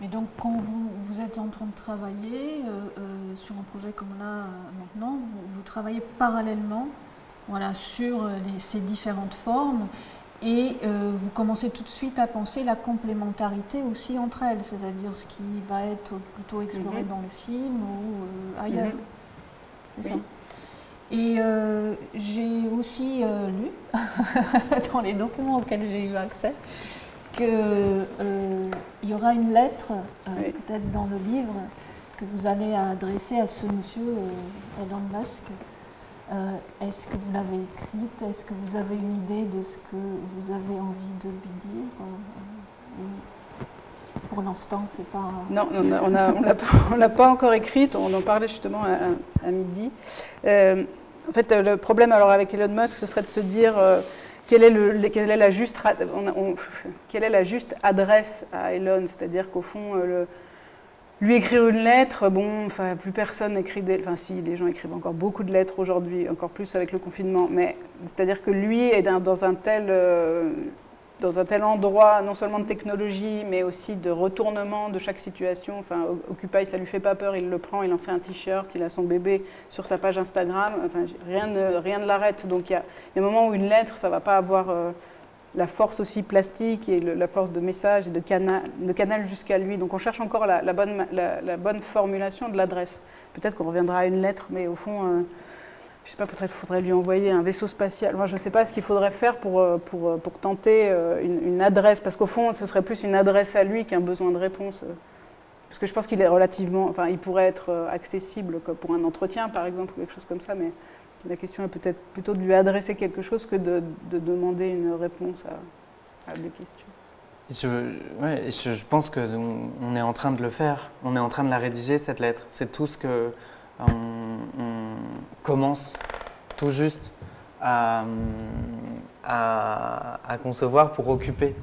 Mais donc, quand vous êtes en train de travailler sur un projet comme là maintenant, vous travaillez parallèlement, voilà, sur ces différentes formes, et vous commencez tout de suite à penser la complémentarité aussi entre elles, c'est-à-dire ce qui va être plutôt exploré dans le film ou ailleurs. C'est ça. Et j'ai aussi lu, dans les documents auxquels j'ai eu accès, qu'il y aura une lettre, peut-être dans le livre, que vous allez adresser à ce monsieur Elon Musk. Est-ce que vous l'avez écrite? Est-ce que vous avez une idée de ce que vous avez envie de lui dire? Pour l'instant, c'est pas... Non, on l'a pas encore écrite. On en parlait justement à midi. En fait, le problème alors avec Elon Musk, ce serait de se dire quelle est la juste adresse à Elon. C'est-à-dire qu'au fond, lui écrire une lettre, bon, enfin, plus personne n'écrit enfin si, les gens écrivent encore beaucoup de lettres aujourd'hui, encore plus avec le confinement, mais c'est-à-dire que lui est dans un tel endroit, non seulement de technologie, mais aussi de retournement de chaque situation. Enfin, Occupy, ça lui fait pas peur, il le prend, il en fait un t-shirt, il a son bébé sur sa page Instagram, enfin, rien ne l'arrête. Donc il y a un moment où une lettre, ça va pas avoir la force aussi plastique et la force de message et de canal jusqu'à lui. Donc on cherche encore la bonne formulation de l'adresse. Peut-être qu'on reviendra à une lettre, mais au fond, je ne sais pas, peut-être qu'il faudrait lui envoyer un vaisseau spatial. Moi, je ne sais pas ce qu'il faudrait faire pour tenter une adresse, parce qu'au fond, ce serait plus une adresse à lui qu'un besoin de réponse. Parce que je pense qu'il est enfin, il pourrait être accessible pour un entretien, par exemple, ou quelque chose comme ça, mais la question est peut-être plutôt de lui adresser quelque chose que de demander une réponse à des questions. Je pense qu'on est en train de le faire. On est en train de la rédiger, cette lettre. C'est tout ce que on commence tout juste à concevoir pour Occupy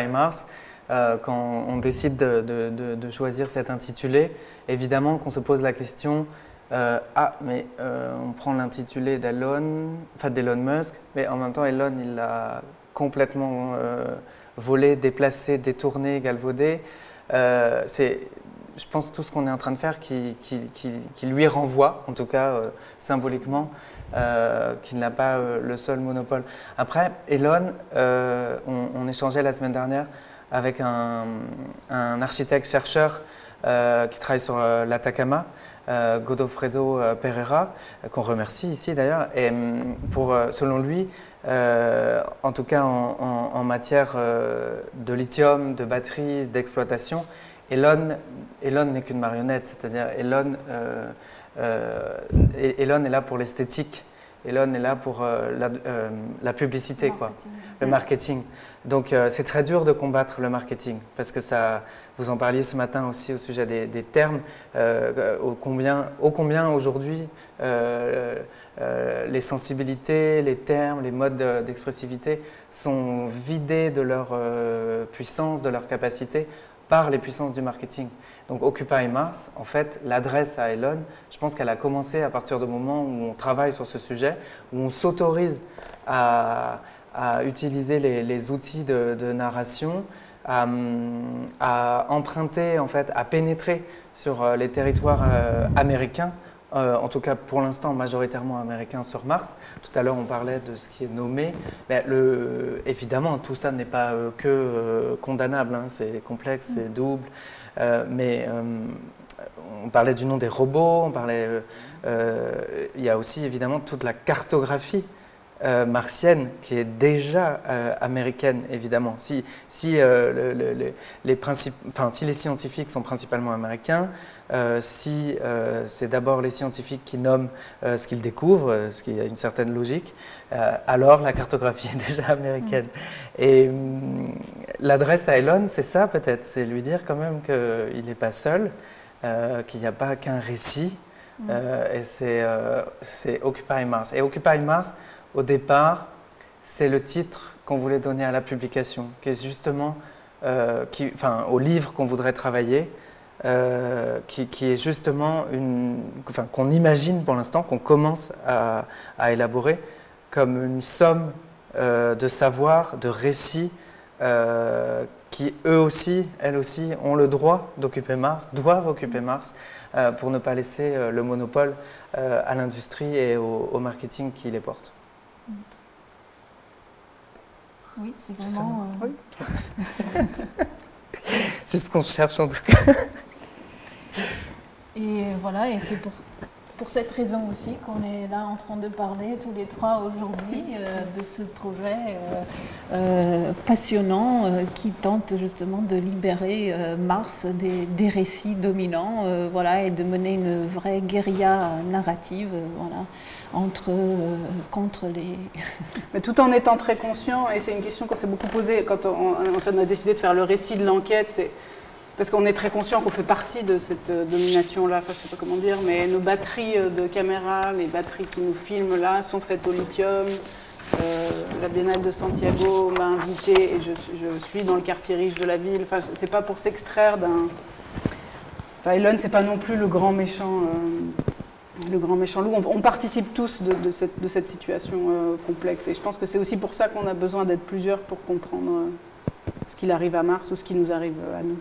Mars. Quand on décide de choisir cet intitulé, évidemment qu'on se pose la question on prend l'intitulé d'Elon Musk, mais en même temps, Elon, il l'a complètement volé, déplacé, détourné, galvaudé. Je pense tout ce qu'on est en train de faire qui lui renvoie, en tout cas symboliquement, qu'il n'a pas le seul monopole. Après, Elon, on échangeait la semaine dernière avec un architecte-chercheur qui travaille sur l'Atacama, Godofredo Pereira, qu'on remercie ici d'ailleurs, et selon lui, en tout cas en matière de lithium, de batterie, d'exploitation, Elon n'est qu'une marionnette, c'est-à-dire Elon est là pour l'esthétique Elon est là pour la publicité, quoi, le marketing. Donc c'est très dur de combattre le marketing parce que ça, vous en parliez ce matin aussi au sujet des termes, ô combien aujourd'hui les sensibilités, les termes, les modes d'expressivité sont vidés de leur puissance, de leur capacité par les puissances du marketing. Donc Occupy Mars, en fait, l'adresse à Elon, je pense qu'elle a commencé à partir du moment où on travaille sur ce sujet, où on s'autorise à utiliser les outils de narration, à emprunter, en fait, à pénétrer sur les territoires américains, en tout cas pour l'instant majoritairement américains sur Mars. Tout à l'heure on parlait de ce qui est nommé. Mais évidemment tout ça n'est pas que condamnable, hein. C'est complexe, c'est double. Mais on parlait du nom des robots, il y a aussi évidemment toute la cartographie martienne qui est déjà américaine, évidemment. Si les scientifiques sont principalement américains, si c'est d'abord les scientifiques qui nomment ce qu'ils découvrent, ce qui a une certaine logique, alors la cartographie est déjà américaine. Et l'adresse à Elon, c'est ça peut-être, c'est lui dire quand même qu'il n'est pas seul, qu'il n'y a pas qu'un récit, et c'est Occupy Mars. Et Occupy Mars, au départ, c'est le titre qu'on voulait donner à la publication, qui est justement, au livre qu'on voudrait travailler, qui est justement qu'on imagine pour l'instant, qu'on commence à élaborer comme une somme de savoir, de récits qui elles aussi ont le droit d'occuper Mars, doivent occuper Mars pour ne pas laisser le monopole à l'industrie et au marketing qui les porte. Oui, c'est vraiment... C'est ce qu'on cherche en tout cas. Et voilà, et c'est pour cette raison aussi qu'on est là en train de parler tous les trois aujourd'hui de ce projet passionnant qui tente justement de libérer Mars des récits dominants, et de mener une vraie guérilla narrative, contre les... Mais tout en étant très conscient, et c'est une question qu'on s'est beaucoup posée quand on a décidé de faire le récit de l'enquête, parce qu'on est très conscient qu'on fait partie de cette domination-là, je ne sais pas comment dire, mais nos batteries de caméra, les batteries qui nous filment là, sont faites au lithium. La Biennale de Santiago m'a invitée et je suis dans le quartier riche de la ville. Enfin, c'est pas pour s'extraire d'un... Elon, c'est pas non plus le grand méchant loup. On participe tous de cette situation complexe. Et je pense que c'est aussi pour ça qu'on a besoin d'être plusieurs pour comprendre ce qu'il arrive à Mars ou ce qui nous arrive à nous.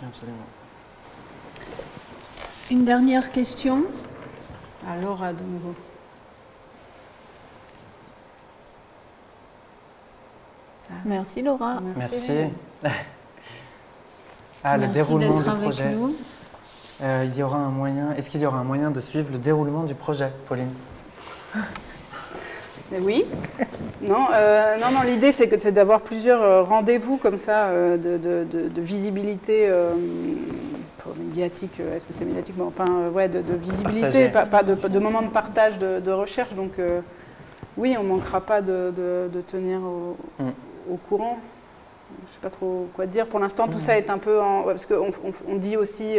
Absolument. Une dernière question. Alors, de nouveau. Merci Laura. Merci. Le déroulement du projet. Il y aura un moyen. Est-ce qu'il y aura un moyen de suivre le déroulement du projet, Pauline? Mais oui. Non, l'idée c'est d'avoir plusieurs rendez-vous comme ça de visibilité médiatique. Est-ce que c'est médiatique? De visibilité, pas de moments de partage de recherche. Donc oui, on ne manquera pas de tenir au courant. Je ne sais pas trop quoi dire. Pour l'instant, tout ça est un peu parce qu'on dit aussi,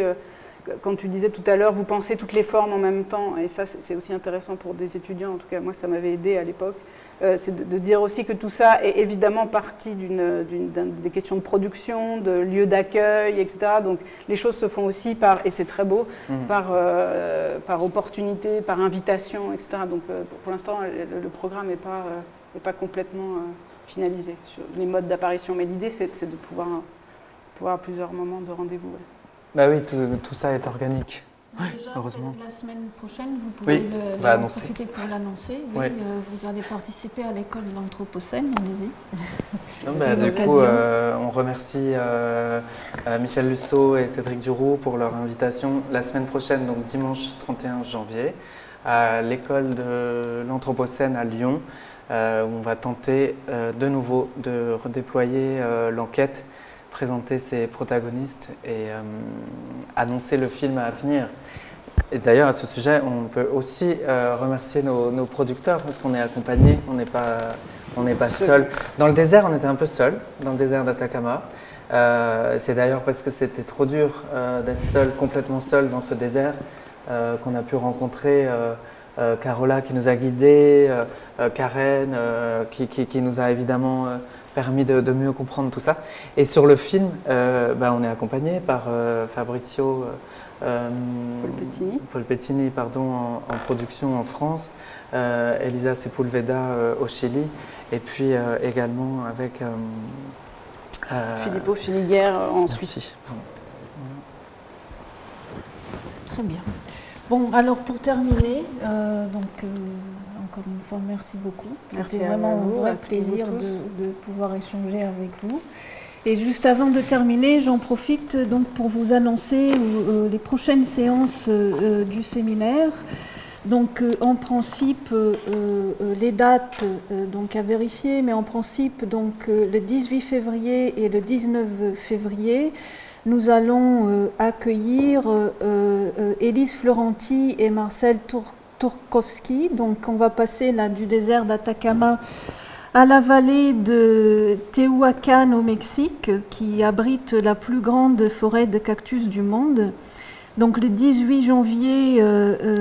quand tu disais tout à l'heure, vous pensez toutes les formes en même temps. Et ça, c'est aussi intéressant pour des étudiants. En tout cas, moi, ça m'avait aidé à l'époque. C'est de dire aussi que tout ça est évidemment partie des questions de production, de lieux d'accueil, etc. Donc, les choses se font aussi et c'est très beau, par opportunité, par invitation, etc. Donc, pour l'instant, le programme n'est pas complètement... finalisé sur les modes d'apparition. Mais l'idée, c'est de pouvoir avoir plusieurs moments de rendez-vous. Ouais. Bah oui, tout ça est organique. Déjà, heureusement. La semaine prochaine, vous pouvez profiter pour l'annoncer. Oui, vous allez participer à l'école de l'Anthropocène, allez-y. Du coup, on remercie Michel Lusso et Cédric Duroux pour leur invitation la semaine prochaine, donc dimanche 31 janvier, à l'école de l'Anthropocène à Lyon. Où on va tenter de nouveau de redéployer l'enquête, présenter ses protagonistes et annoncer le film à venir. Et d'ailleurs, à ce sujet, on peut aussi remercier nos producteurs parce qu'on est accompagnés, on n'est pas seul. Dans le désert, on était un peu seul, dans le désert d'Atacama. C'est d'ailleurs parce que c'était trop dur d'être seul, complètement seul dans ce désert, qu'on a pu rencontrer Carola qui nous a guidés, Karen qui nous a évidemment permis de mieux comprendre tout ça. Et sur le film, on est accompagné par Fabrizio Paul Pettini pardon, en production en France, Elisa Sepulveda au Chili, et puis également avec Filippo Finiguer en Suisse. Très bien. Bon, alors pour terminer, encore une fois, merci beaucoup. Merci C'était à vraiment vous, un vrai à plaisir vous tous. de pouvoir échanger avec vous. Et juste avant de terminer, j'en profite donc pour vous annoncer les prochaines séances du séminaire. Donc en principe, les dates donc à vérifier, mais en principe, donc le 18 février et le 19 février, nous allons accueillir Élise Florenti et Marcel Turkowski. Donc on va passer là du désert d'Atacama à la vallée de Tehuacan au Mexique, qui abrite la plus grande forêt de cactus du monde. Donc le 18 janvier,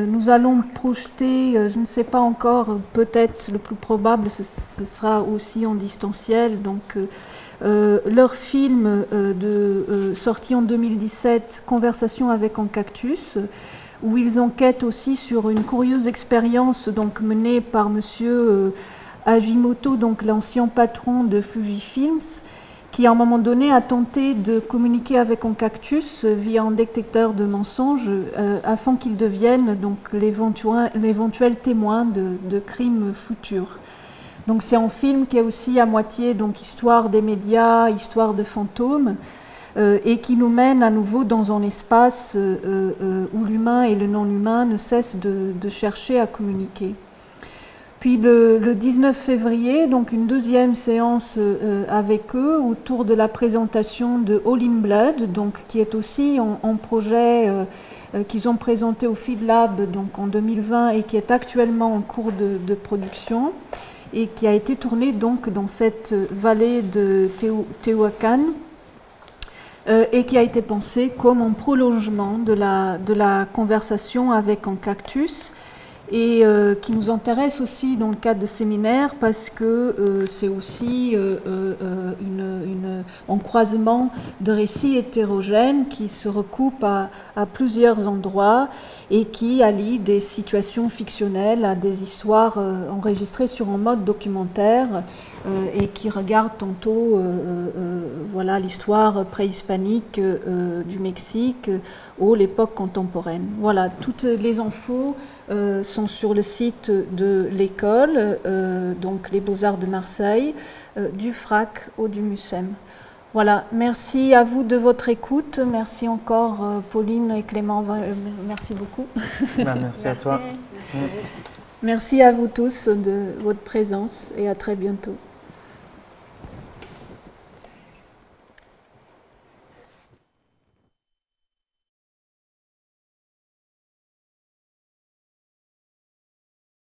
nous allons projeter, je ne sais pas encore, peut-être le plus probable, ce sera aussi en distanciel, donc leur film sorti en 2017, Conversation avec un cactus, où ils enquêtent aussi sur une curieuse expérience donc menée par monsieur Hajimoto, donc l'ancien patron de Fujifilms, qui à un moment donné a tenté de communiquer avec un cactus via un détecteur de mensonges afin qu'il devienne donc l'éventuel témoin de crimes futurs. Donc c'est un film qui est aussi à moitié donc histoire des médias, histoire de fantômes, et qui nous mène à nouveau dans un espace où l'humain et le non-humain ne cessent de chercher à communiquer. Puis le 19 février, donc une deuxième séance avec eux autour de la présentation de All in Blood, donc qui est aussi un projet qu'ils ont présenté au Feed Lab donc en 2020 et qui est actuellement en cours de production et qui a été tourné donc dans cette vallée de Tehuacan et qui a été pensé comme un prolongement de la conversation avec un cactus, et qui nous intéresse aussi dans le cadre de séminaire parce que c'est aussi un croisement de récits hétérogènes qui se recoupent à plusieurs endroits et qui allient des situations fictionnelles à des histoires enregistrées sur un mode documentaire et qui regardent tantôt voilà, l'histoire préhispanique du Mexique ou l'époque contemporaine. Voilà, toutes les infos sont sur le site de l'école, donc les Beaux-Arts de Marseille, du FRAC ou du MUSEM. Voilà, merci à vous de votre écoute. Merci encore Pauline et Clément, merci beaucoup. Merci à toi. Merci à vous tous de votre présence et à très bientôt.